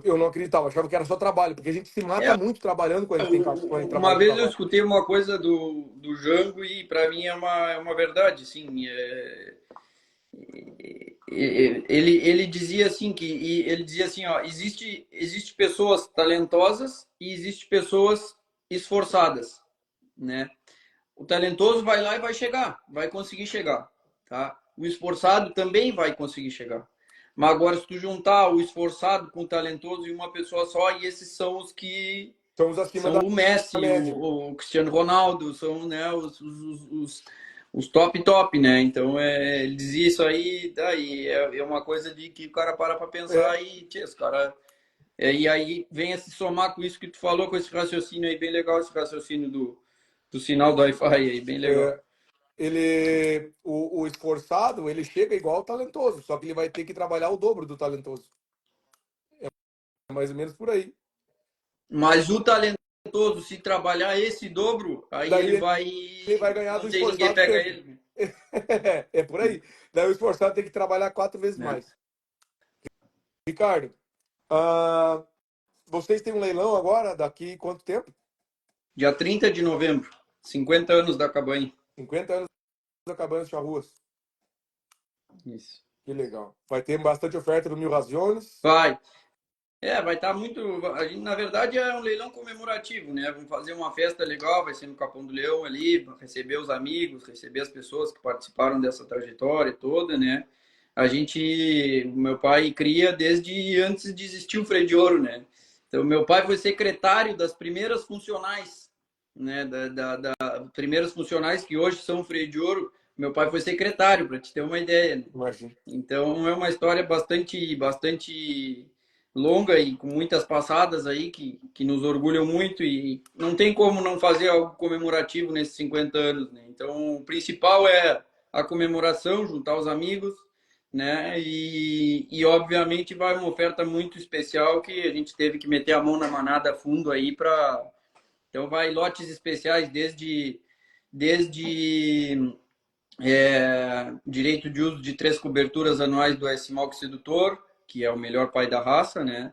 Eu não acreditava, achava que era só trabalho, porque a gente se mata É, muito trabalhando quando a gente uma trabalha com vez eu cavalo. escutei uma coisa do Jango e para mim é uma verdade, sim. Ele dizia assim ele dizia assim, ó, existe pessoas talentosas e existe pessoas esforçadas, né? O talentoso vai lá e vai chegar, vai conseguir chegar, tá? O esforçado também vai conseguir chegar. Mas agora se tu juntar o esforçado com o talentoso em uma pessoa só, e esses são os que Estamos acima são da o Messi, média. o Cristiano Ronaldo, são, né, os top top, né? Então ele dizia isso aí, daí é uma coisa de que o cara para É, pensar e tchê, os cara, e aí vem a se somar com isso que tu falou, com esse raciocínio aí bem legal, esse raciocínio do sinal do Wi-Fi aí, bem legal. é, o esforçado, ele chega igual o talentoso, só que ele vai ter que trabalhar o dobro do talentoso. É mais ou menos por aí. Mas o talentoso, se trabalhar esse dobro, aí ele Daí vai, ele vai ganhar do não tem ninguém esforçado pega sempre. ele, É por aí. Daí o esforçado tem que trabalhar 4 vezes né? mais. Ricardo, ah, vocês têm um leilão agora? Daqui quanto tempo? Dia 30 de novembro, 50 anos da cabanha. 50 anos da Cabana de Charruas. Isso. Que legal. Vai ter bastante oferta do Mil Razones. Vai. Vai estar muito. A gente, na verdade, é um leilão comemorativo, né? Vamos fazer uma festa legal, vai ser no Capão do Leão ali, receber os amigos, receber as pessoas que participaram dessa trajetória toda, né? Meu pai cria desde antes de existir o freio de ouro, né? Então, meu pai foi secretário das primeiras funcionais né, primeiros funcionários que hoje são freio de ouro, meu pai foi secretário, para te ter uma ideia, né? Imagina. Então é uma história bastante longa e com muitas passadas aí que nos orgulham muito e não tem como não fazer algo comemorativo nesses 50 anos, né? Então o principal é a comemoração, juntar os amigos, né? E obviamente vai uma oferta muito especial que a gente teve que meter a mão na manada a fundo aí para. Então vai lotes especiais desde direito de uso de 3 coberturas anuais do S-Mox Sedutor, que é o melhor pai da raça, né?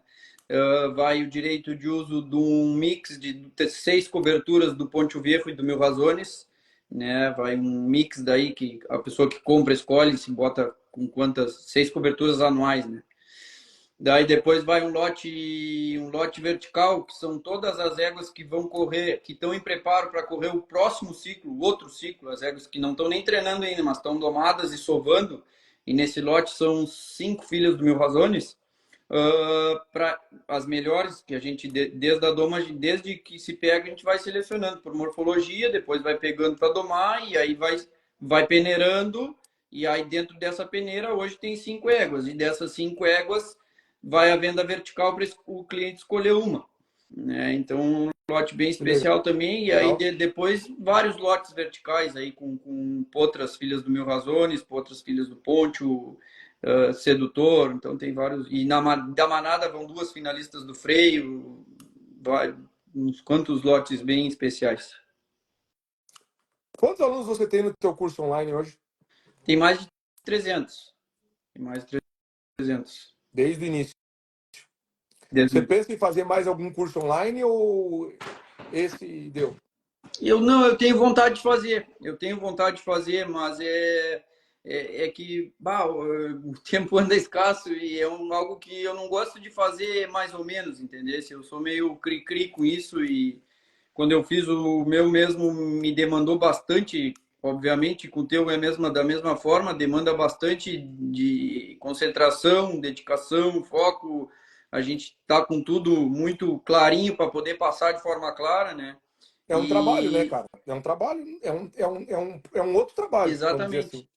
Vai o direito de uso de um mix de 6 coberturas do Ponte Viejo e do Mil Razones, né? Vai um mix daí que a pessoa que compra escolhe se bota com quantas 6 coberturas anuais, né? Daí depois vai um lote vertical, que são todas as éguas que vão correr, que estão em preparo para correr o próximo ciclo, o outro ciclo, as éguas que não estão nem treinando ainda, mas estão domadas e sovando. E nesse lote são 5 filhas do Mil Razones, para as melhores, que a gente, desde a doma, desde que se pega, a gente vai selecionando por morfologia, depois vai pegando para domar, e aí vai peneirando, e aí dentro dessa peneira, hoje tem 5 éguas, e dessas 5 éguas vai a venda vertical para o cliente escolher uma, né? Então, um lote bem Que especial também, e aí legal. depois vários lotes verticais aí com potras filhas do Mil Razones, potras filhas do Ponte, Sedutor, então tem vários, e da manada vão 2 finalistas do freio, vai, uns quantos lotes bem especiais. Quantos alunos você tem no teu curso online hoje? Tem mais de 300, tem mais de 300. Desde o início. Você Desde pensa em fazer mais algum curso online ou esse deu? Eu tenho vontade de fazer, eu tenho vontade de fazer, mas é que o tempo anda escasso e é algo que eu não gosto de fazer mais ou menos, entendeu? Eu sou meio cri-cri com isso e quando eu fiz o meu mesmo me demandou bastante, obviamente com o teu é da mesma forma, demanda bastante de concentração, dedicação, foco, a gente tá com tudo muito clarinho para poder passar de forma clara, né? É um trabalho, né, E cara? É um trabalho, é um outro trabalho, vamos dizer assim. exatamente.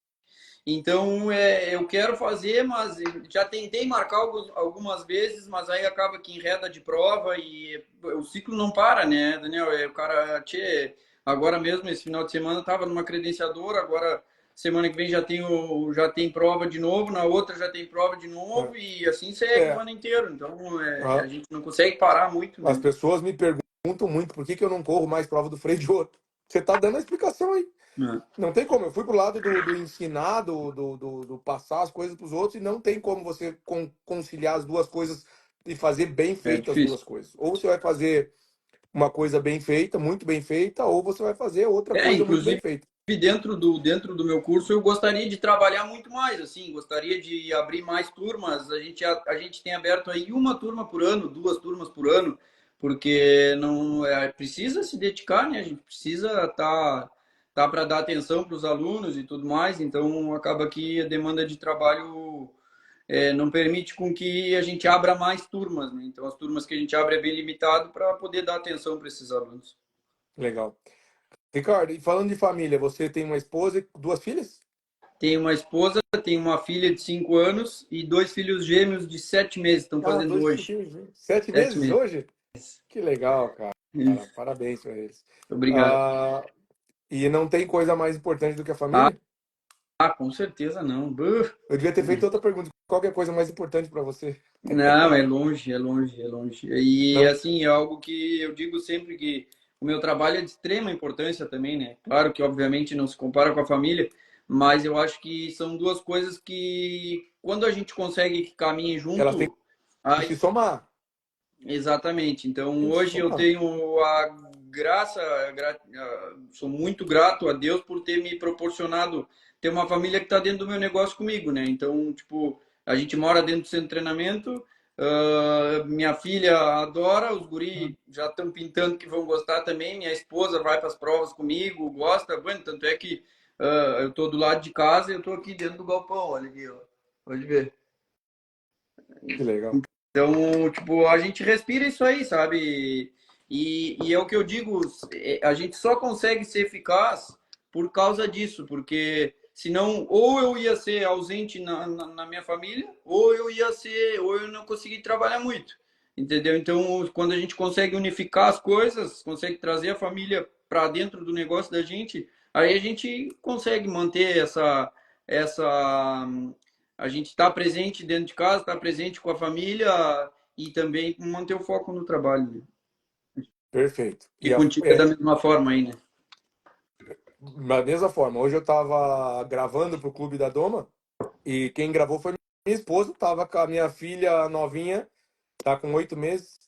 Então, eu quero fazer, mas já tentei marcar algumas vezes, mas aí acaba que enreda de prova e o ciclo não para, né, Daniel? O cara, agora mesmo, esse final de semana, estava numa credenciadora, agora semana que vem já tem prova de novo, na outra já tem prova de novo e assim segue o É, ano inteiro. Então, a é, gente não consegue parar muito, as né? pessoas me perguntam muito por que eu não corro mais prova do freio de ouro. Você tá dando a explicação aí. É, Não tem como. Eu fui pro lado do ensinar, do passar as coisas pros outros, e não tem como você conciliar as duas coisas e fazer bem é feitas as difícil. duas coisas. Ou você vai fazer uma coisa bem feita, muito bem feita, ou você vai fazer outra coisa muito bem Inclusive feita. dentro do meu curso eu gostaria de trabalhar muito mais, assim, gostaria de abrir mais turmas. A gente tem aberto aí uma turma por ano, 2 turmas por ano, porque não precisa se dedicar, né? A gente precisa tá para dar atenção para os alunos e tudo mais, então acaba que a demanda de trabalho não permite com que a gente abra mais turmas, né? Então as turmas que a gente abre é bem limitado para poder dar atenção para esses alunos. Legal. Ricardo, e falando de família, você tem uma esposa e 2 filhas? Tenho uma esposa, tenho uma filha de 5 anos e 2 filhos gêmeos de 7 meses. Estão Ah, fazendo dois hoje. filhos, né? 7 meses 7 meses. hoje? Que legal, cara. Parabéns para eles. Obrigado. Ah, e não tem coisa mais importante do que a família? Com certeza não. Eu devia ter feito outra pergunta. Qual que é a coisa mais importante para você? Não, é longe, é longe, é longe. E Não, assim, é algo que eu digo sempre que o meu trabalho é de extrema importância também, né? Claro que obviamente não se compara com a família, mas eu acho que são 2 coisas que quando a gente consegue que caminhem elas têm junto, que aí se somar. exatamente. Então, Tem que se hoje eu somar. tenho sou muito grato a Deus por ter me proporcionado ter uma família que está dentro do meu negócio comigo, né? Então, tipo, a gente mora dentro do centro de treinamento, minha filha adora, os guri já estão pintando que vão gostar também, minha esposa vai para as provas comigo, gosta, bueno, tanto é que eu estou do lado de casa e eu estou aqui dentro do galpão, olha aqui, ó. Pode ver. Que legal. Então, tipo, a gente respira isso aí, sabe? E é o que eu digo, a gente só consegue ser eficaz por causa disso, porque senão ou eu ia ser ausente na minha família, ou eu não consegui trabalhar muito, entendeu? Então, quando a gente consegue unificar as coisas, consegue trazer a família para dentro do negócio da gente, aí a gente consegue manter essa a gente está presente dentro de casa, está presente com a família e também manter o foco no trabalho, né? Perfeito. E contigo é da mesma forma aí, né? Da mesma forma, hoje eu estava gravando para o Clube da Doma e quem gravou foi minha esposa, estava com a minha filha novinha, tá com 8 meses,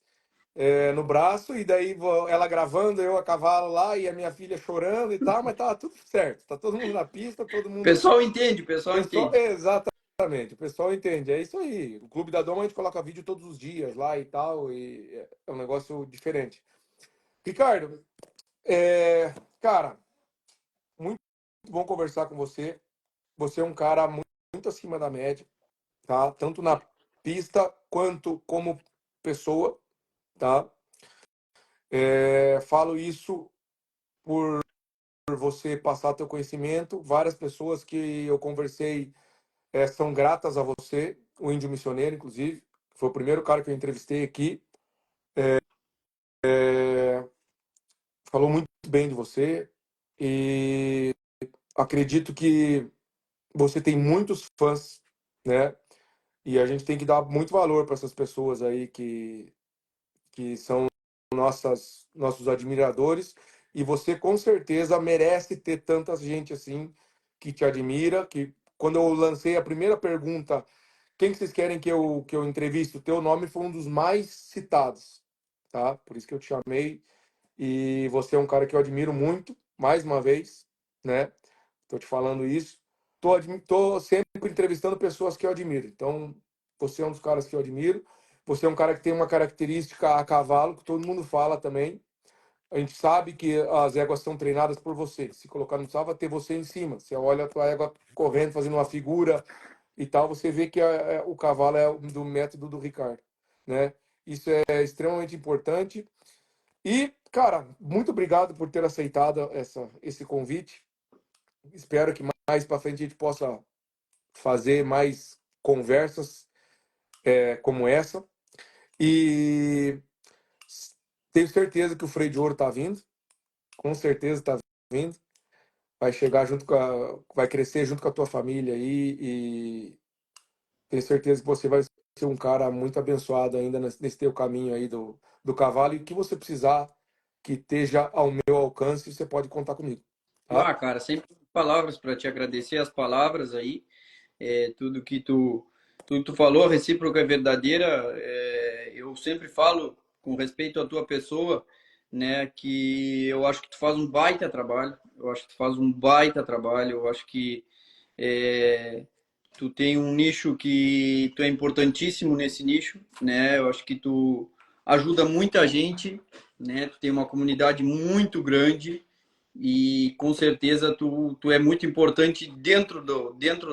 no braço, e daí ela gravando, eu a cavalo lá e a minha filha chorando e tal, mas tá tudo certo, tá todo mundo na pista, todo O mundo. pessoal entende, o pessoal Pessoal, entende. exatamente, o pessoal entende, é isso aí. O Clube da Doma a gente coloca vídeo todos os dias lá e tal, e é um negócio diferente. Ricardo, cara, muito bom conversar com você. Você é um cara muito acima da média, tá? Tanto na pista quanto como pessoa, tá? Falo isso por você passar teu conhecimento. Várias pessoas que eu conversei são gratas a você, o Índio Missioneiro, inclusive. Foi o primeiro cara que eu entrevistei aqui. Falou muito bem de você e acredito que você tem muitos fãs, né? E a gente tem que dar muito valor para essas pessoas aí que são nossos admiradores. E você com certeza merece ter tanta gente assim que te admira. Que quando eu lancei a primeira pergunta, quem que vocês querem que eu entreviste? O teu nome foi um dos mais citados, tá? Por isso que eu te chamei. E você é um cara que eu admiro muito, mais uma vez, né? Tô te falando isso. Tô sempre entrevistando pessoas que eu admiro. Então, você é um dos caras que eu admiro. Você é um cara que tem uma característica a cavalo, que todo mundo fala também. A gente sabe que as éguas são treinadas por você. Se colocar, não precisava ter você em cima. Você olha a tua égua correndo, fazendo uma figura e tal, você vê que o cavalo é do método do Ricardo, né? Isso é extremamente importante. E, cara, muito obrigado por ter aceitado esse convite. Espero que mais para frente a gente possa fazer mais conversas como essa. E tenho certeza que o Freio de Ouro está vindo. Com certeza está vindo. Vai chegar junto vai crescer junto com a tua família aí. E tenho certeza que você vai ser um cara muito abençoado ainda nesse teu caminho aí do cavalo. E o que você precisar que esteja ao meu alcance, você pode contar comigo. Tá? Ah, cara, sempre palavras para te agradecer as palavras aí, tudo que tu falou, a recíproca é verdadeira. Eu sempre falo com respeito à tua pessoa, né, que eu acho que tu faz um baita trabalho. Eu acho que tu faz um baita trabalho. Eu acho que é, tu tem um nicho que tu é importantíssimo nesse nicho, né? Eu acho que tu ajuda muita gente, né? Tu tem uma comunidade muito grande e com certeza tu é muito importante dentro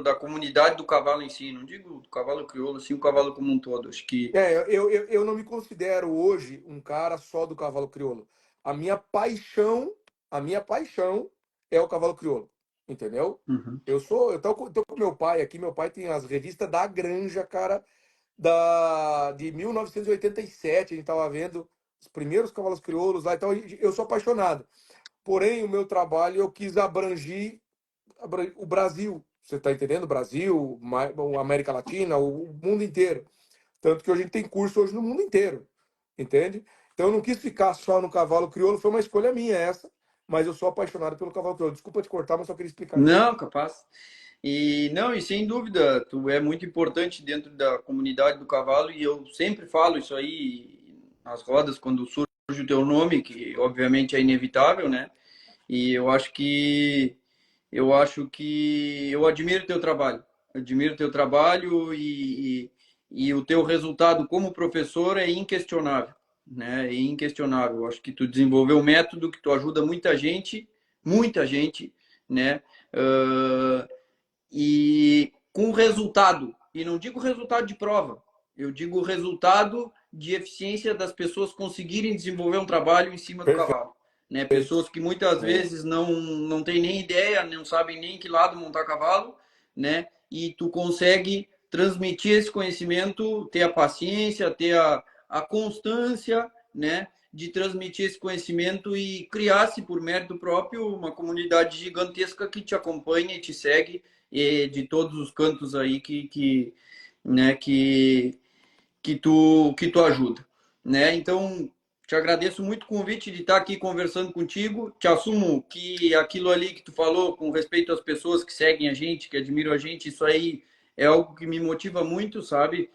da comunidade do cavalo em si. Não digo do cavalo crioulo, sim o cavalo como um todo. Acho que Eu não me considero hoje um cara só do cavalo crioulo. A minha paixão, a minha paixão é o cavalo crioulo, entendeu? Uhum. Eu tô com meu pai aqui, meu pai tem as revistas da Granja, cara, de 1987, a gente tava vendo os primeiros cavalos crioulos lá, então eu sou apaixonado. Porém, o meu trabalho eu quis abranger o Brasil, você tá entendendo? O Brasil, a América Latina, o mundo inteiro. Tanto que a gente tem curso hoje no mundo inteiro, entende? Então eu não quis ficar só no cavalo crioulo, foi uma escolha minha essa, mas eu sou apaixonado pelo cavalo crioulo. Desculpa te cortar, mas só queria explicar isso. Não, capaz. E não, e sem dúvida, tu é muito importante dentro da comunidade do cavalo e eu sempre falo isso aí nas rodas quando surge o teu nome, que obviamente é inevitável, né? E eu admiro teu trabalho. Admiro teu trabalho e o teu resultado como professor é inquestionável, né? É inquestionável. Eu acho que tu desenvolveu um método que tu ajuda muita gente, né? Uh, e com resultado. E não digo resultado de prova, eu digo resultado de eficiência das pessoas conseguirem desenvolver um trabalho em cima do Perfeito. cavalo. Né? Pessoas que muitas vezes não têm nem ideia, não sabem nem que lado montar cavalo, né? E tu consegue transmitir esse conhecimento, ter a paciência, ter a constância, né? De transmitir esse conhecimento e criar-se por mérito próprio uma comunidade gigantesca que te acompanha e te segue de todos os cantos aí né, que tu ajuda, né? Então, te agradeço muito o convite de estar aqui conversando contigo. Te assumo que aquilo ali que tu falou com respeito às pessoas que seguem a gente, que admiram a gente, isso aí é algo que me motiva muito, sabe?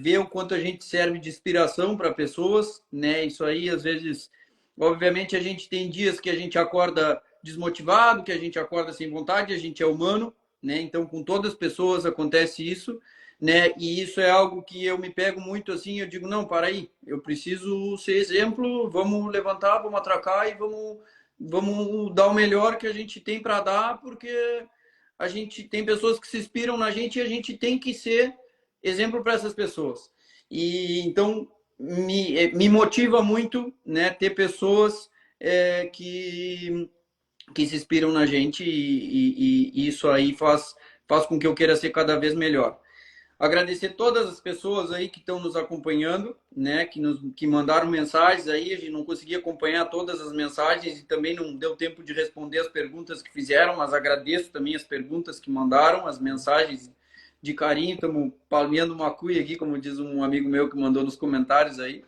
Ver o quanto a gente serve de inspiração para pessoas, né? Isso aí, às vezes, obviamente, a gente tem dias que a gente acorda desmotivado, que a gente acorda sem vontade, a gente é humano, né? Então, com todas as pessoas acontece isso, né? E isso é algo que eu me pego muito assim, eu digo, não, para aí, eu preciso ser exemplo, vamos levantar, vamos atracar e vamos dar o melhor que a gente tem para dar, porque a gente tem pessoas que se inspiram na gente e a gente tem que ser exemplo para essas pessoas. E então me motiva muito, né, ter pessoas que se inspiram na gente e isso aí faz com que eu queira ser cada vez melhor. Agradecer todas as pessoas aí que estão nos acompanhando, né? Que mandaram mensagens aí. A gente não conseguia acompanhar todas as mensagens e também não deu tempo de responder as perguntas que fizeram, mas agradeço também as perguntas que mandaram, as mensagens de carinho. Estamos palmeando uma cuia aqui, como diz um amigo meu que mandou nos comentários aí.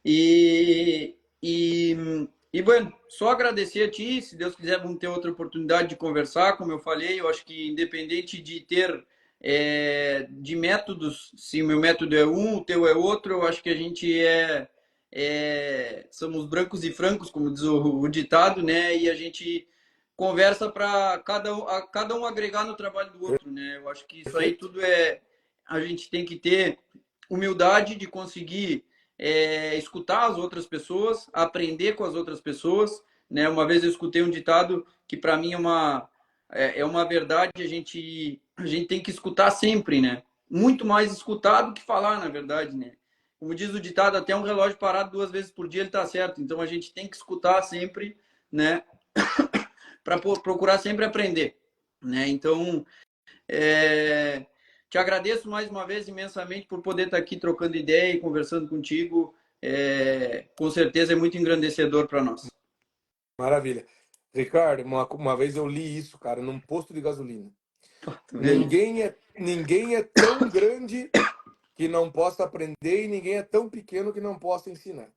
E, e, bueno, só agradecer a ti. Se Deus quiser, vamos ter outra oportunidade de conversar. Como eu falei, eu acho que independente de ter de métodos, se o meu método é um, o teu é outro, eu acho que a gente somos brancos e francos, como diz o ditado, né? E a gente conversa para cada um agregar no trabalho do outro, né? Eu acho que isso aí Perfeito. tudo a gente tem que ter humildade de conseguir escutar as outras pessoas, aprender com as outras pessoas, né? Uma vez eu escutei um ditado que para mim é uma verdade, a gente tem que escutar sempre, né? Muito mais escutar do que falar, na verdade, né? Como diz o ditado, até um relógio parado 2 vezes por dia ele tá certo. Então a gente tem que escutar sempre, né? Para procurar sempre aprender, né? Então, te agradeço mais uma vez imensamente por poder estar aqui trocando ideia e conversando contigo. Com certeza é muito engrandecedor para nós. Maravilha. Ricardo, uma vez eu li isso, cara, num posto de gasolina. Tu vê isso? Ninguém é tão grande que não possa aprender e ninguém é tão pequeno que não possa ensinar.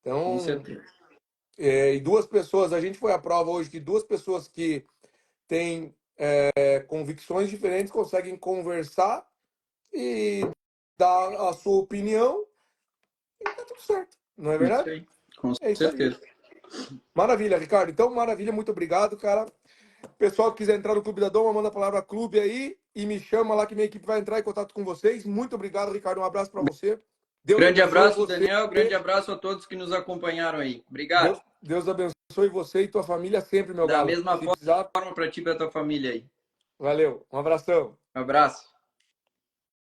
Com Então, certeza. e duas pessoas, a gente foi à prova hoje que duas pessoas que têm convicções diferentes conseguem conversar e dar a sua opinião e tá tudo certo. Não é Isso verdade? aí. Com É isso aí. certeza. Maravilha, Ricardo. Então, maravilha, muito obrigado, cara. Pessoal que quiser entrar no Clube da Doma, manda a palavra clube aí e me chama lá que minha equipe vai entrar em contato com vocês. Muito obrigado, Ricardo. Um abraço para você. Deus Grande abençoe abraço, você. Daniel. Grande abraço a todos que nos acompanharam aí. Obrigado. Deus abençoe você e tua família sempre, meu Da galo. mesma Se precisar, forma para ti e para tua família aí. valeu. Um abração. Um abraço.